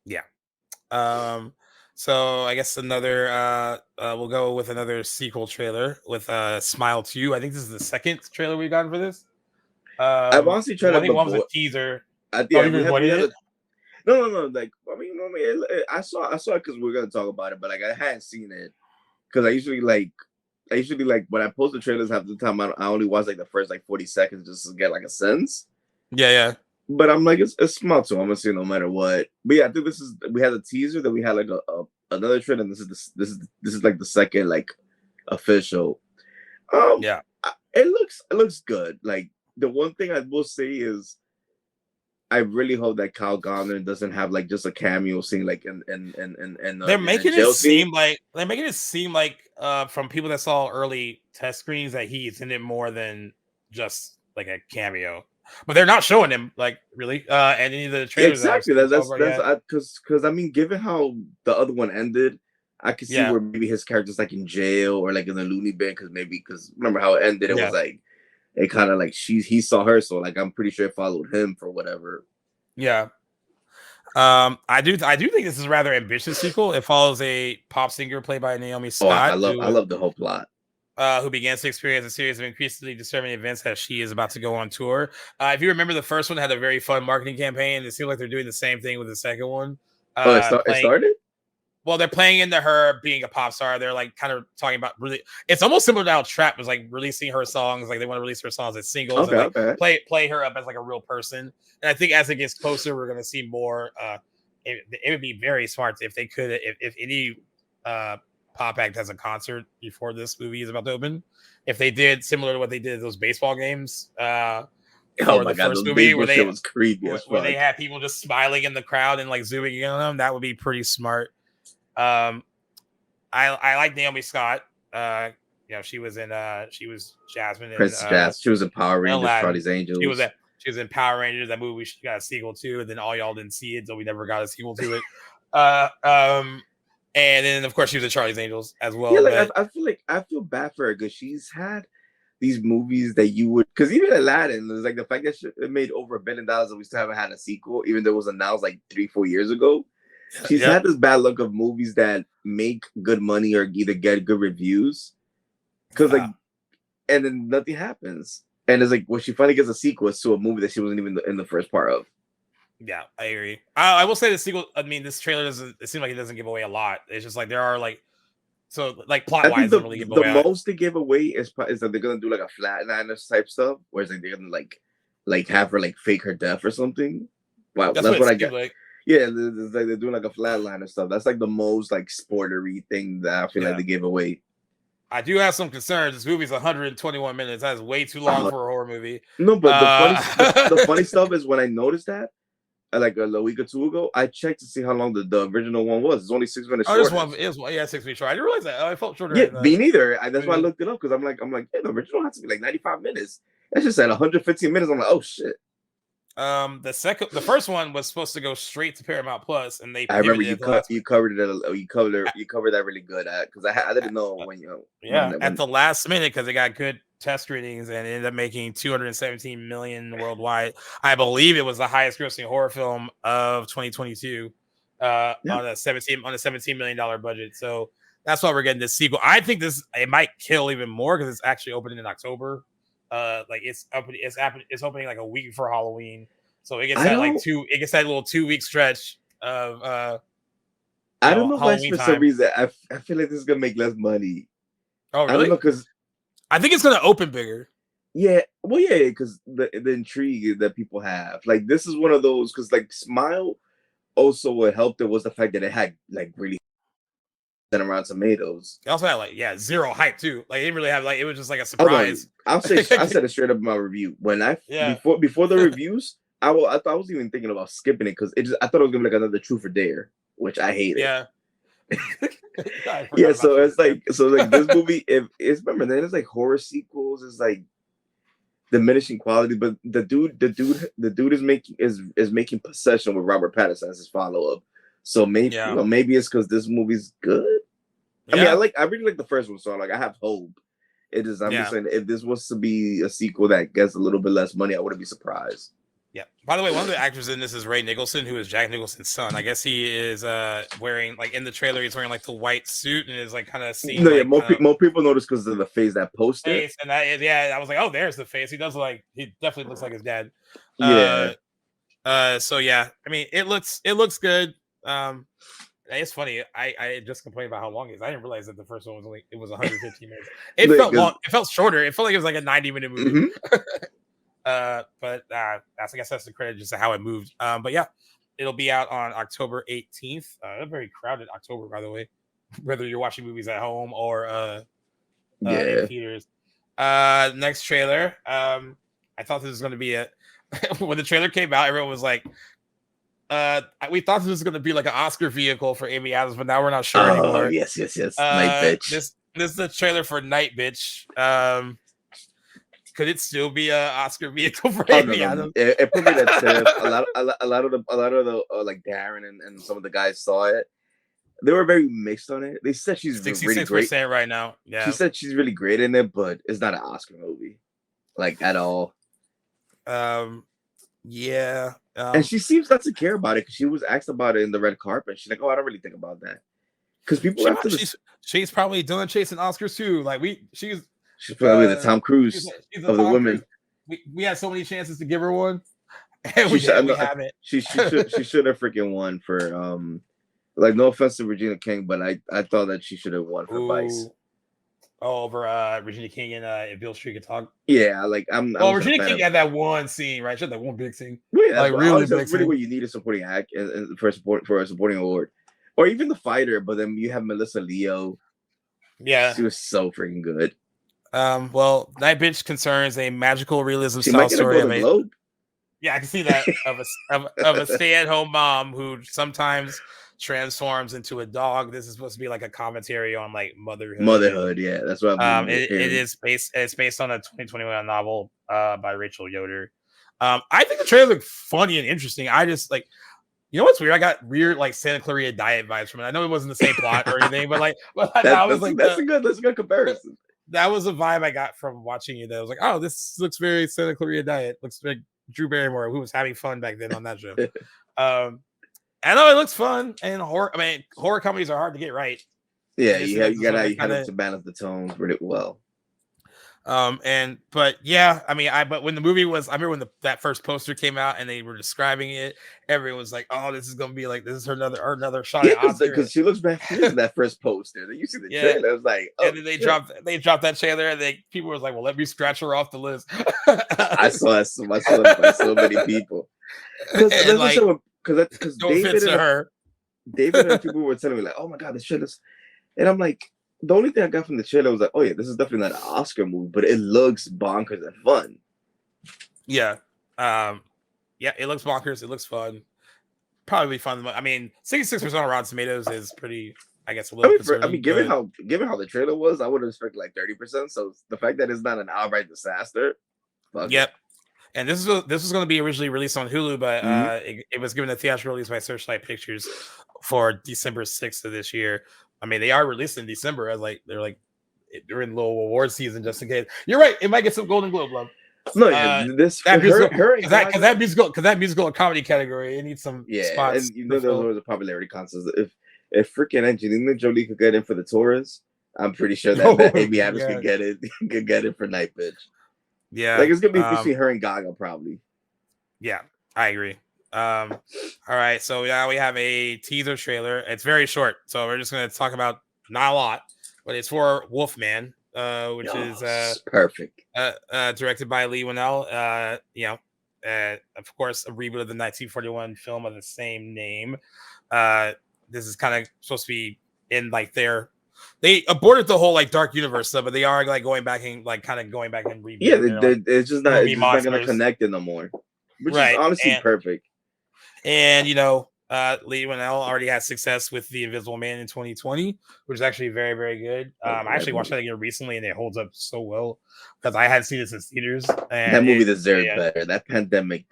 Yeah. So I guess another we'll go with another sequel trailer with Smile 2. I think this is the second trailer we've gotten for this. I've honestly tried to. I think one was a teaser. No. Like, I mean, I saw it because we're gonna talk about it, but like I hadn't seen it because I usually like when I post the trailers half the time I only watch like the first like 40 seconds just to get like a sense. Yeah. But I'm like, it's Smile 2. I'm gonna see it no matter what. But yeah, I think we had a teaser, that we had like another trailer, and this is like the second like official. It looks good. Like, the one thing I will say is I really hope that Kyle Gallner doesn't have like just a cameo scene like in They're in a making it jail scene. seem like from people that saw early test screens that he's in it more than just like a cameo. But they're not showing him like really and any of the trailers that I've Exactly. seen so That's far that's yet. because I mean, given how the other one ended, I could see Yeah, where maybe his character's like in jail or like in the loony bin because remember how it ended? It yeah. was like it kind of like he saw her, so like I'm pretty sure it followed him for whatever. Yeah. I do think this is a rather ambitious sequel. It follows a pop singer played by Naomi Oh, Scott, I love the whole plot. who begins to experience a series of increasingly disturbing events as she is about to go on tour. If you remember, the first one had a very fun marketing campaign. It seems like they're doing the same thing with the second one. Oh, it Playing started. Well, they're playing into her being a pop star. They're like kind of talking about really. It's almost similar to how Trap was like releasing her songs. Like they want to release her songs as singles and Okay, like okay. play her up as like a real person. And I think as it gets closer, we're gonna see more. It would be very smart if they could if any pop act has a concert before this movie is about to open. If they did similar to what they did at those baseball games Oh for my the god, first those movie, baseball shit was creepy as where they fuck. had people just smiling in the crowd and like zooming in on them, that would be pretty smart. Um, I like Naomi Scott. She was Jasmine in Princess Jazz. She was in Power Rangers, Aladdin. Charlie's Angels. She was in Power Rangers. That movie she got a sequel to, and then all y'all didn't see it, so we never got a sequel to it. And then of course she was in Charlie's Angels as well. Yeah, But I feel bad for her because she's had these movies that you would because even Aladdin was like the fact that it made over $1 billion and we still haven't had a sequel, even though it was announced like 3-4 years ago. She's had this bad luck of movies that make good money or either get good reviews, because like, and then nothing happens. And it's like when she finally gets a sequel to a movie that she wasn't even in the first part of. Yeah, I agree. I will say the sequel. I mean, this trailer doesn't. It seems like it doesn't give away a lot. It's just like there are like, so like plot I think wise, doesn't really give the away. most they give away is that they're gonna do like a flatliners type stuff, where it's like they're gonna like have her like fake her death or something. Wow, that's what I get. Like. Yeah, it's like they're doing like a flatliner stuff. That's like the most like spoilery thing that I feel like they gave away. I do have some concerns. This movie's 121 minutes. That's way too long for a horror movie. No, but the funny stuff is when I noticed that, like a week or two ago, I checked to see how long the original one was. It's only 6 minutes short. It was 6 minutes short. I didn't realize that. I felt shorter. Yeah, me neither. That's why I looked it up because I'm like, hey, the original has to be like 95 minutes. That's just at 115 minutes. I'm like, oh shit. The first one was supposed to go straight to Paramount Plus, and they. I remember you covered that really good because I didn't know when at the last minute because it got good test ratings and it ended up making 217 million worldwide. I believe it was the highest grossing horror film of 2022 on a $17 million budget. So that's why we're getting this sequel. I think it might kill even more because it's actually opening in October. It's opening like a week before Halloween, so it gets that little 2-week stretch of I don't know why for some reason I feel like this is gonna make less money. Oh really? I don't know because I think it's gonna open bigger. Yeah, well, yeah, because the intrigue that people have, like this is one of those because like Smile also what helped it was the fact that it had like really around tomatoes. It also had zero hype too. Like it didn't really have it was just like a surprise. I said it straight up in my review when before the reviews. I thought I was even thinking about skipping it because I thought it was gonna be like another Truth or Dare, which I hated. Yeah. Yeah, so it's like this movie. If it's remember, then it's like horror sequels. It's like diminishing quality, but the dude is making Possession with Robert Pattinson as his follow up. So maybe it's because this movie's good. I mean, I really like the first one, so I have hope. I'm just saying if this was to be a sequel that gets a little bit less money, I wouldn't be surprised. Yeah. By the way, one of the actors in this is Ray Nicholson, who is Jack Nicholson's son. I guess he is wearing in the trailer, he's wearing the white suit and is kind of seen. No, more people notice because of the face that poster. And I was like, oh, there's the face. He definitely looks like his dad. Yeah. So yeah, I mean, it looks good. It's funny. I just complained about how long it is. I didn't realize that the first one was it was 115 minutes. It felt long. It felt shorter. It felt like it was like a 90-minute movie. Mm-hmm. But I guess that's the credit just to how it moved. But yeah, it'll be out on October 18th. A very crowded October, by the way, whether you're watching movies at home or in theaters. Next trailer. I thought this was going to be a when the trailer came out, everyone was like, we thought this was going to be like an Oscar vehicle for Amy Adams, but now we're not sure anymore. Yes. Night Bitch. This is the trailer for Night Bitch. Could it still be an Oscar vehicle for Amy Adams? It put me that a lot of the like Darren and some of the guys saw it. They were very mixed on it. They said she's 66% really great right now. Yeah, she said she's really great in it, but it's not an Oscar movie, like at all. Yeah. And she seems not to care about it because she was asked about it in the red carpet. She's like, "Oh, I don't really think about that." Because people she's probably done chasing Oscars too. Like she's probably the Tom Cruise of the women. We had so many chances to give her one, and we haven't. She should have freaking won for like, no offense to Regina King, but I thought that she should have won for Vice. Oh, over Regina King and Bill Street could talk. Yeah, like Regina King had that one scene, right? She had that one big scene. Well, yeah, like really big. That's really what you need a supporting act for a supporting award, or even the fighter. But then you have Melissa Leo. Yeah, she was so freaking good. Well, Night Bitch concerns a magical realism she style story of a yeah, I can see that of a stay-at-home mom who sometimes transforms into a dog. This is supposed to be like a commentary on like motherhood. Yeah, that's what it is based. It's based on a 2021 novel by Rachel Yoder. I think the trailer looked funny and interesting. I just like, you know what's weird? I got weird like Santa Clarita Diet vibes from it. I know it wasn't the same plot or anything, but like, that's a good comparison. That was a vibe I got from watching it. That I was like, oh, this looks very Santa Clarita Diet. Looks like Drew Barrymore, who was having fun back then on that show. I know it looks fun, and horror comedies are hard to get right. Yeah, you gotta to balance the tones pretty well. But yeah, I mean, but when the movie was, I remember when that first poster came out and they were describing it, everyone was like, "Oh, this is gonna be like this is her another shot at Oscar." Because she looks back in that first poster. Then you see the trailer, it was like, oh, and then they dropped that trailer, and people was like, "Well, let me scratch her off the list." I saw it by so many people. Because David and people were telling me like, "Oh my god, this trailer," and I'm like, the only thing I got from the trailer was like, "Oh yeah, this is definitely not an Oscar movie, but it looks bonkers and fun." Yeah, yeah, it looks bonkers. It looks fun. Probably fun. I mean, 66% on Rotten Tomatoes is pretty. I guess a little. Given how the trailer was, I would have expected like 30%. So the fact that it's not an outright disaster. Yep. And this was going to be originally released on Hulu, but it was given a theatrical release by Searchlight Pictures for December 6th of this year. I mean, they are released in December as they're in little award season just in case. You're right; it might get some Golden Globe love. No, because that musical and comedy category, it needs some spots. And you know, there was a popularity contest. If freaking Angelina Jolie could get in for the Taurus, I'm pretty sure that Amy Adams could get it for Night Bitch. Yeah, like it's gonna be between her and Gaga probably. Yeah, I agree. All right, so now we have a teaser trailer. It's very short, so we're just gonna talk about not a lot, but it's for Wolfman, which is perfect. Directed by Lee Winnell. Of course, a reboot of the 1941 film of the same name. This is kind of supposed to be in like they aborted the whole like dark universe stuff, but they are like going back and rebooting. Yeah, it's just not going to connect it no more, which is honestly perfect. And Lee Winnell already had success with The Invisible Man in 2020, which is actually very, very good. I actually watched that again recently, and it holds up so well because I hadn't seen this in theaters. And that movie deserved better. That pandemic.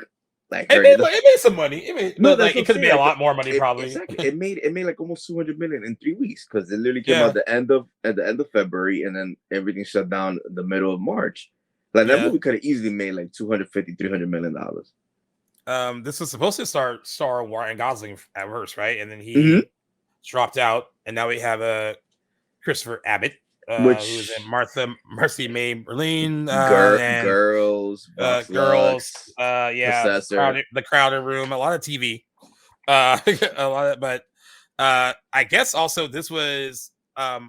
It made some money. It could have made a lot more money, probably. Exactly. It made like almost 200 million in 3 weeks because it literally came out at the end of February, and then everything shut down the middle of March. Like that movie could have easily made like $250-300 million. This was supposed to star Ryan Gosling at first, right? And then he dropped out, and now we have Christopher Abbott. Who's in Marcy May Merlin, Girls, Professor. The Crowder Room, a lot of TV, a lot of, but I guess also this was a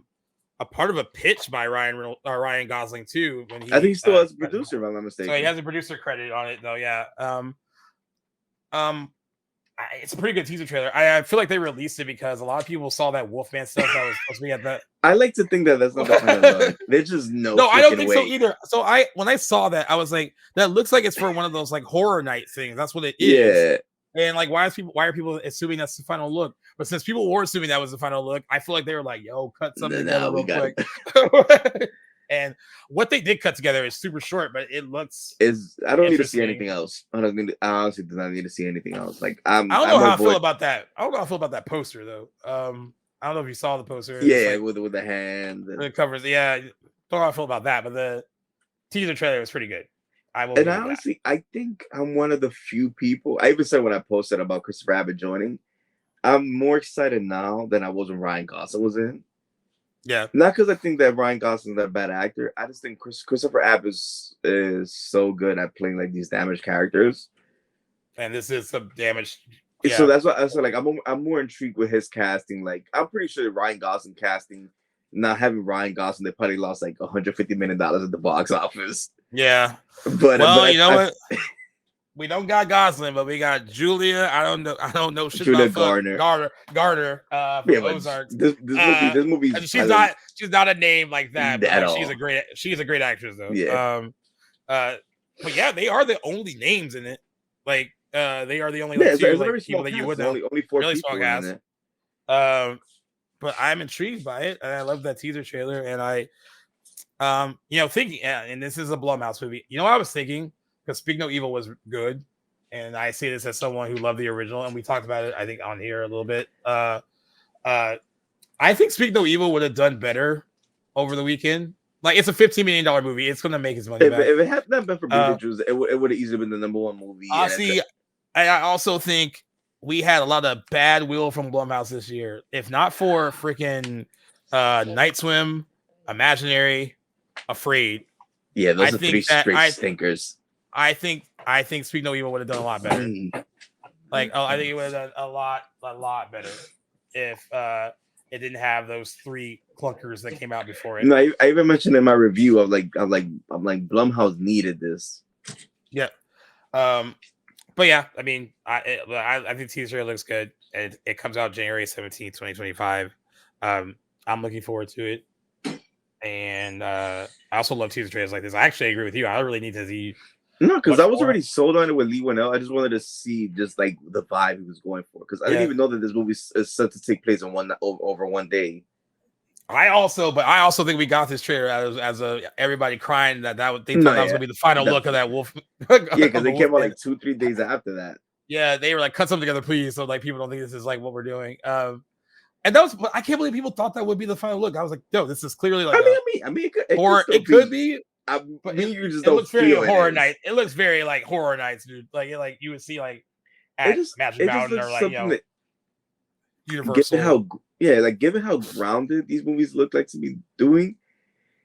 part of a pitch by Ryan Gosling too. When I think he still has a producer, if I'm not mistaken. So he has a producer credit on it, though. Yeah. It's a pretty good teaser trailer. I feel like they released it because a lot of people saw that Wolfman stuff that was supposed to be at the. I like to think that that's not the final look. There's just no. I don't think way. so either. So when I saw that, I was like, that looks like it's for one of those like horror night things. That's what it is. Yeah. And like, why are people assuming that's the final look? But since people were assuming that was the final look, I feel like they were like, "Yo, cut something together real quick." And what they did cut together is super short, but it looks. I don't need to see anything else. I honestly do not need to see anything else. Like I don't know how I feel about that. I don't know how I feel about that poster though. I don't know if you saw the poster. Yeah, like, with the hand. The covers. Yeah, don't know how I feel about that, but the teaser trailer was pretty good. And honestly, I think I'm one of the few people. I even said when I posted about Christopher Abbott joining, I'm more excited now than I was when Ryan Gosling was in. Yeah, not because I think that Ryan Gosling's a bad actor. I just think Christopher Abbott is so good at playing like these damaged characters. And this is some damaged. Yeah. So that's why I said like I'm more intrigued with his casting. Like I'm pretty sure Ryan Gosling casting, not having Ryan Gosling, they probably lost like $150 million at the box office. Yeah, but you know what? We don't got Gosling, but we got Julia. I don't know shit Julia about Garner. From Ozark. This movie. She's not a name like that. But like, she's a great actress though. Yeah. But yeah, they are the only names in it. Like, they are the only people that you would know. Only 4 really people small cast. in it. But I'm intrigued by it, and I love that teaser trailer. And I, thinking, and this is a Blumhouse movie. You know what I was thinking? Because Speak No Evil was good, and I see this as someone who loved the original, and we talked about it, I think, on here a little bit. I think Speak No Evil would have done better over the weekend. Like, it's a $15 million movie. It's going to make its money back. If it had not been for Beetlejuice, it would have easily been the #1 movie. I also think we had a lot of bad will from Blumhouse this year. If not for freaking Night Swim, Imaginary, Afraid. Yeah, those are 3 straight stinkers. I think Speak No Evil would have done a lot better. I think it would have done a lot better if it didn't have those 3 clunkers that came out before it. No, I even mentioned in my review I'm like Blumhouse needed this. Yeah. But yeah, I mean, I think teaser looks good. It comes out January 17th, 2025. I'm looking forward to it. And I also love teaser trailers like this. I actually agree with you. I don't really need to see. No, because I was already sold on it with Lee Winnell. I just wanted to see just like the vibe he was going for. Because I didn't even know that this movie is set to take place in over one day. I also think we got this trailer as everybody crying they thought that was gonna be the final look of that wolf. Yeah, because they came out like 2-3 days after that. Yeah, they were like, cut something together, please, so like people don't think this is like what we're doing. And that was, I can't believe people thought that would be the final look. I was like, no, this is clearly like. I mean, it could be. But you just it don't looks very feel horror night. It looks very like horror nights, dude. Like you would see like at Magic Mountain or like Universal. Given how grounded these movies look like to be doing,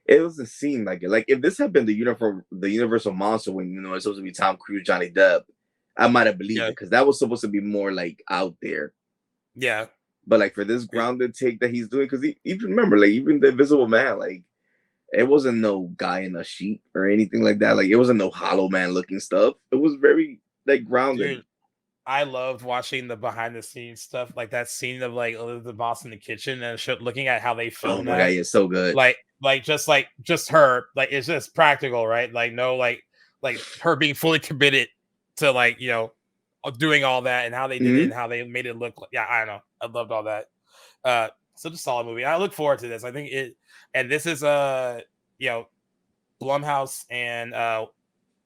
it doesn't seem like it. Like if this had been the Universal monster when it's supposed to be Tom Cruise, Johnny Depp, I might have believed it because that was supposed to be more like out there. Yeah. But like for this grounded take that he's doing, because even remember, like even the Invisible Man, like it wasn't no guy in a sheet or anything like that. Like it wasn't no Hollow Man looking stuff. It was very like grounded. Dude, I loved watching the behind the scenes stuff, like that scene of like Elizabeth Moss in the kitchen and looking at how they filmed. Oh my god, it's so good. Just her, like it's just practical, right? Like no, like her being fully committed to like doing all that and how they did it and how they made it look. Yeah, I don't know. I loved all that. Such a solid movie. I look forward to this. I think it, and this is Blumhouse and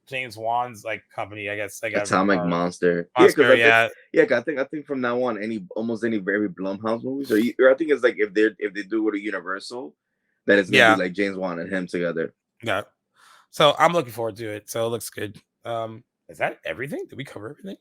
James Wan's like company, I guess. Atomic Monster. I think from now on, almost any very Blumhouse movies, or I think it's like if they do go to Universal, that it's gonna be like James Wan and him together. Yeah. So I'm looking forward to it. So it looks good. Is that everything? Did we cover everything?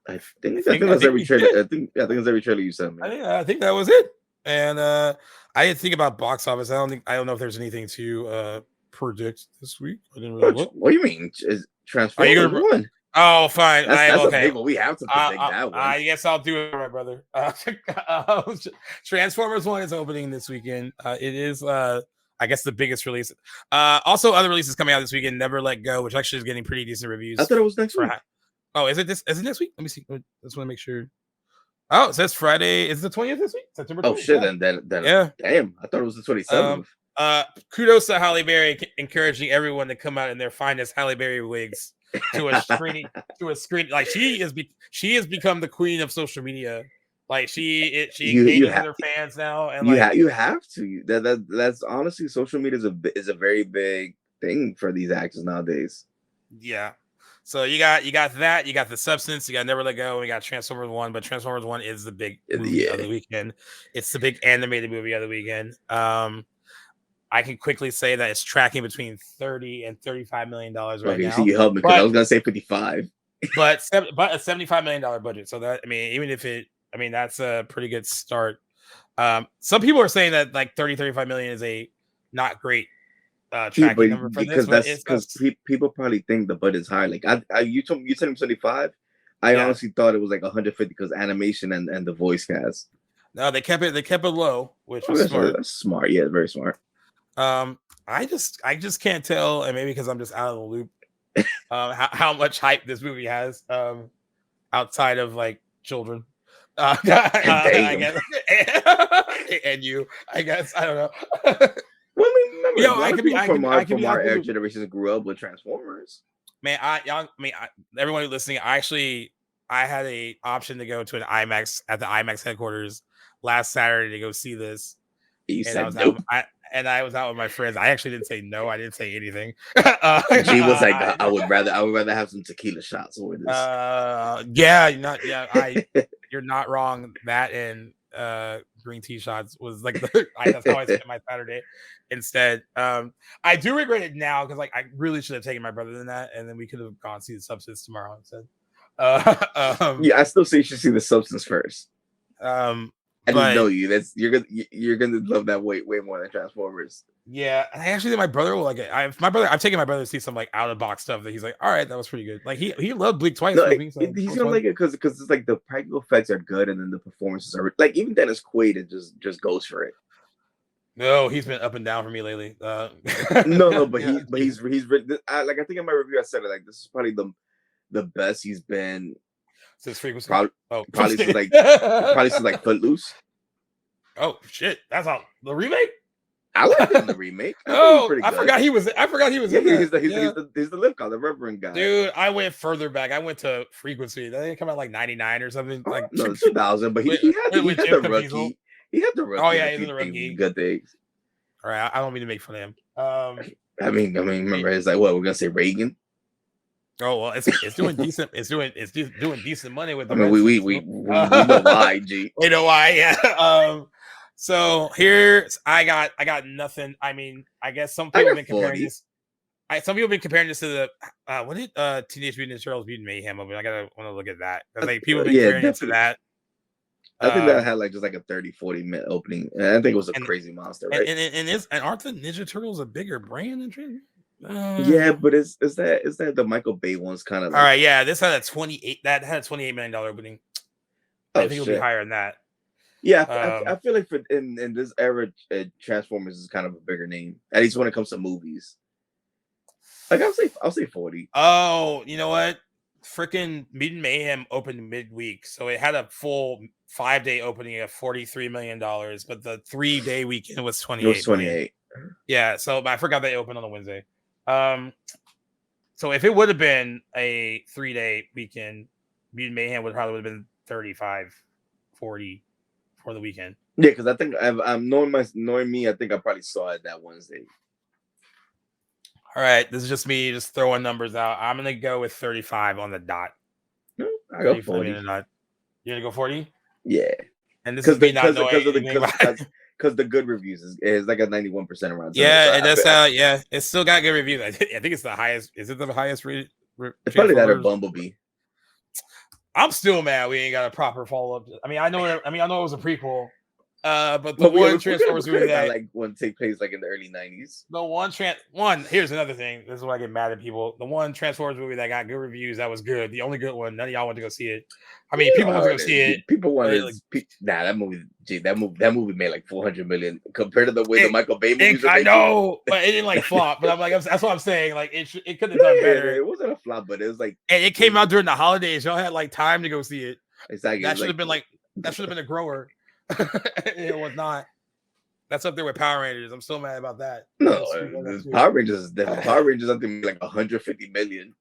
I think that's every trailer. I think it's every trailer you sent me. I think that was it. And I didn't think about box office. I don't know if there's anything to predict this week. I didn't really look. What do you mean? Is Transformers one? Oh, fine. That's okay. We have to predict that one. I guess I'll do it, my brother. Transformers 1 is opening this weekend. It is, I guess, the biggest release. Also, other releases coming out this weekend. Never Let Go, which actually is getting pretty decent reviews. I thought it was next week. Oh, is it this? Is it next week? Let me see. I just want to make sure. Oh, it says Friday. Is the 20th this week? September 20th. Oh shit! Yeah. Then Yeah. damn, I thought it was the 27th. Kudos to Halle Berry encouraging everyone to come out in their finest Halle Berry wigs to a screening. Like she has become the queen of social media. Like she engages with her fans now, and you have to. That's honestly, social media is a very big thing for these actors nowadays. Yeah. So you got that, you got The Substance, you got Never Let Go, and you got Transformers 1, but Transformers 1 is the big movie of the weekend. It's the big animated movie of the weekend. I can quickly say that it's tracking between $30 and $35 million right now. So you helped me because I was gonna say 55. But a $75 million budget. So that that's a pretty good start. Some people are saying that like 35 million is a not great tracking number for because this, because people probably think the budget's high. Like you said him 75. I honestly thought it was like 150 because animation and the voice cast. No, they kept it low, which was smart. That's smart. Yeah, very smart. I just can't tell, and maybe because I'm just out of the loop, how much hype this movie has, outside of like children. I guess, and you, I guess, I don't know. Well, I mean, remember, from our generation grew up with Transformers. Man, everyone who's listening, I had a option to go to an IMAX at the IMAX headquarters last Saturday to go see this. I was out with my friends. I actually didn't say no. I didn't say anything. She was like, I would rather have some tequila shots over this. You're not wrong. That and green tea shots was like that's how I spent my Saturday instead. I do regret it now because like I really should have taken my brother than that, and then we could have gone see The Substance tomorrow instead. I still say you should see The Substance first. I didn't know you. You're gonna love that way more than Transformers. Yeah, I actually think my brother will like it. I've taken my brother to see some like out of box stuff that he's like, all right, that was pretty good. Like he loved Bleak twice. No, he's gonna like it because it's like the practical effects are good and then the performances are like even Dennis Quaid it just goes for it. No, he's been up and down for me lately. No, but he's like I think in my review I said it like this is probably the best he's been since Frequency. Probably since like Footloose. Oh shit, that's all the remake. I like him in the remake. I forgot he was. Yeah, he's the lift call, the Reverend guy. Dude, I went further back. I went to Frequency. That didn't come out like 99 or something. Like no, 2000. But he had the rookie. He had the rookie. Oh yeah, he's in the rookie. Good things. All right, I don't mean to make fun of him. I mean, remember it's like what we're gonna say Reagan. Oh well, it's doing decent. It's doing decent money with. I mean, we know why, G. We know why, yeah. So here's I got nothing. I mean, I guess some people have been comparing this. Some people have been comparing this to the what did Teenage Mutant Ninja Turtles Mutant Mayhem movie. I want to look at that. Like people have been comparing it to that. I think that had like just like a 30-40 minute opening. And I think it was a crazy monster, right? And aren't the Ninja Turtles a bigger brand than Transformers? Yeah, but is that the Michael Bay one's kind of like... All right, yeah, this had a $28 million opening. I think it'll be higher than that. Yeah, I feel like in this era, Transformers is kind of a bigger name, at least when it comes to movies. Like I'll say 40. Oh, you know what? Freaking Mutant Mayhem opened midweek, so it had a full 5-day opening of $43 million, but the 3-day weekend was 28. It was 28. Yeah, so I forgot they opened on a Wednesday. So if it would have been a 3-day weekend, Mutant Mayhem would have been 35, 40 for the weekend. Yeah, because I think I'm knowing me, I think I probably saw it that Wednesday. All right, this is just me just throwing numbers out. I'm gonna go with 35 on the dot. No, I go 40. You're gonna go 40? Yeah, and this is me not knowing because the good reviews is like a 91% around. Yeah, and that's how. Yeah, it's still got good reviews. I think it's the highest. Is it the highest rated? It's probably that or Bumblebee. I'm still mad we ain't got a proper follow up. I know it was a prequel. But the one Transformers movie that like one take place like in the early 90s. The one. Here's another thing. This is why I get mad at people. The one Transformers movie that got good reviews, that was good. The only good one. None of y'all went to go see it. I mean, people went to go see it. People wanted. That movie. That movie made like 400 million compared to the way the Michael Bay movies. I know, but it didn't like flop. But I'm like, that's what I'm saying. Like it could have done better. It wasn't a flop, but it was like. And it came out during the holidays. Y'all had like time to go see it. Exactly. That should have been like. That should have been a grower. It was not. That's up there with Power Rangers. I'm still mad about that. No, Power Rangers is different. Power Rangers, I think, like 150 million.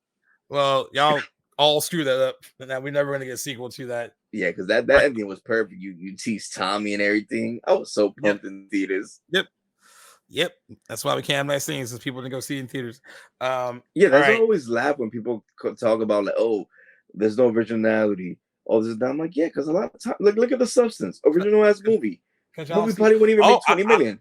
Well, y'all all screw that up. And we're never going to get a sequel to that. Yeah, because that ending was perfect. You teased Tommy and everything. I was so pumped in theaters. Yep. That's why we can't have nice things, because people didn't go see it in theaters. Yeah, that's I always laugh when people talk about like, oh, there's no originality. All this and that. I'm like, yeah, because a lot of time, look at the substance. Original ass movie. Movie probably wouldn't even make 20 million.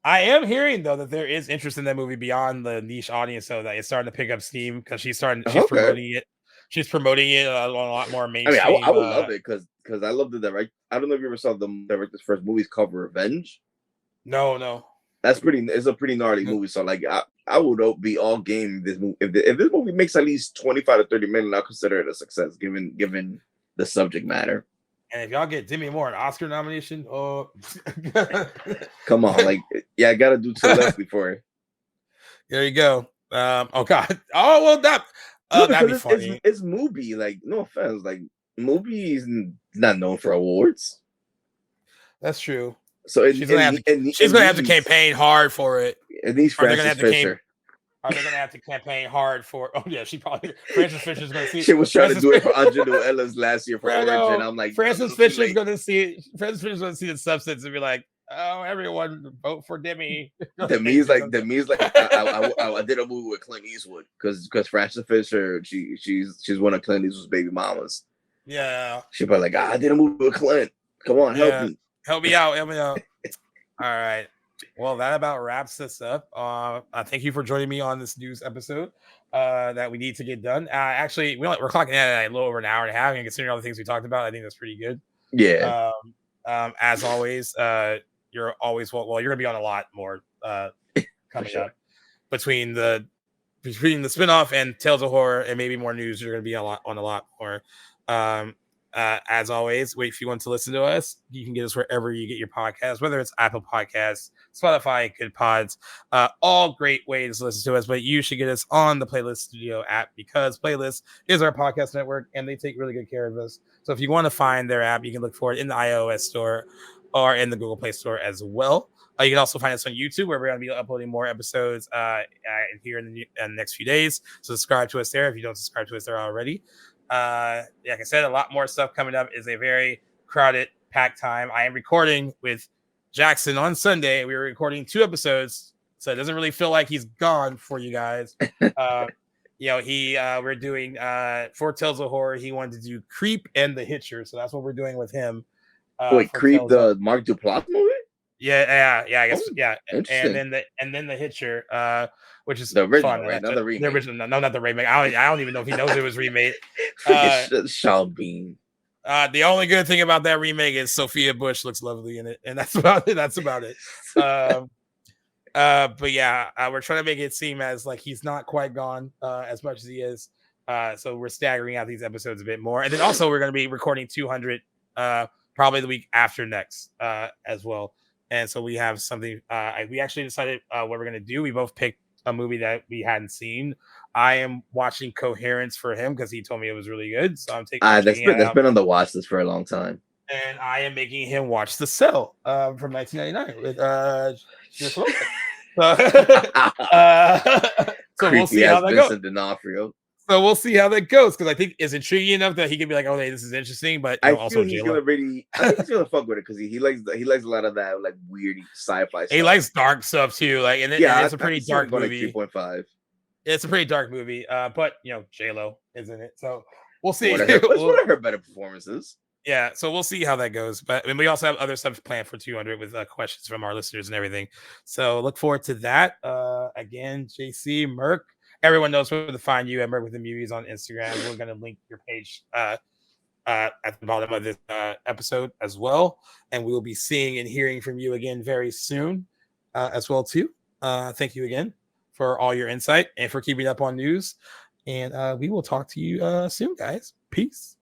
I am hearing though that there is interest in that movie beyond the niche audience, so that it's starting to pick up steam because she's promoting it. She's promoting it a lot more mainstream. I mean, I would love it because I love the direct. I don't know if you ever saw the director's first movie's cover, Revenge. No. It's a pretty gnarly movie. So like, I would be all game this movie. If this movie makes at least 25 to 30 million, I'll consider it a success given the subject matter. And if y'all get Demi Moore an Oscar nomination, come on, like, yeah, I gotta do 2 less before. There you go. Oh God. Oh well, that'd be funny. It's movie. Like, no offense, like, movie is not known for awards. That's true. So she's gonna have to campaign hard for it. At least Francis Fisher. Are they gonna have to campaign hard for? Oh yeah, she probably. Francis Fisher's gonna see. She was trying to do it for Angelou Ellis last year for Origin. I'm like, Francis Fisher's gonna see it. Francis Fisher's gonna see the substance and be like, "Oh, everyone vote for Demi." Demi's like. I did a movie with Clint Eastwood because Francis Fisher, she's one of Clint Eastwood's baby mamas. Yeah. She's probably like, I did a movie with Clint. Come on, help me. Help me out. All right. Well, that about wraps this up. Thank you for joining me on this news episode that we need to get done. Actually, we're clocking in at a little over an hour and a half, and considering all the things we talked about, I think that's pretty good. Yeah. As always, you're always you're gonna be on a lot more coming up between the spinoff and Tales of Horror and maybe more news. You're gonna be on a lot more. As always, if you want to listen to us, you can get us wherever you get your podcasts, whether it's Apple Podcasts, Spotify, Good Pods, all great ways to listen to us. But you should get us on the Playlist Studio app because Playlist is our podcast network and they take really good care of us. So if you want to find their app, you can look for it in the iOS store or in the Google Play Store as well. You can also find us on YouTube, where we're going to be uploading more episodes here in the next few days. So subscribe to us there if you don't subscribe to us there already. Like I said, a lot more stuff coming up. Is a very crowded, packed time. I am recording with Jackson on Sunday. We were recording 2 episodes, so it doesn't really feel like he's gone for you guys. We're doing for Tales of Horror. He wanted to do Creep and The Hitcher, so that's what we're doing with him. Wait, Creep, the Mark Duplass movie? Yeah. I guess and then the Hitcher, which is the original, fun, right? Not the remake. The original, no, not the remake. I don't even know if he knows it was remade. Sean Bean. The only good thing about that remake is Sophia Bush looks lovely in it, and that's about it. But yeah, we're trying to make it seem as like he's not quite gone as much as he is. So we're staggering out these episodes a bit more, and then also we're going to be recording 200 probably the week after next as well. And so we have something. We actually decided what we're going to do. We both picked a movie that we hadn't seen. I am watching Coherence for him because he told me it was really good. So I'm taking. That's been on the watch list for a long time. And I am making him watch The Cell from 1999 with so we'll see how that goes. D'Onofrio. So we'll see how that goes because I think it's intriguing enough that he can be like, "Oh, hey, this is interesting." But I think he's gonna fuck with it because he likes a lot of that like weird sci-fi stuff. He likes dark stuff too. Like, and it's a pretty dark movie. 3.5. It's a pretty dark movie. But J-Lo is in it, so we'll see. One of her better performances. Yeah, so we'll see how that goes. But we also have other stuff planned for 200 with questions from our listeners and everything. So look forward to that. Again, JC, Merc. Everyone knows where to find you at Merc with the Movies on Instagram. We're going to link your page at the bottom of this episode as well. And we will be seeing and hearing from you again very soon as well too. Thank you again for all your insight and for keeping up on news. And we will talk to you soon, guys. Peace.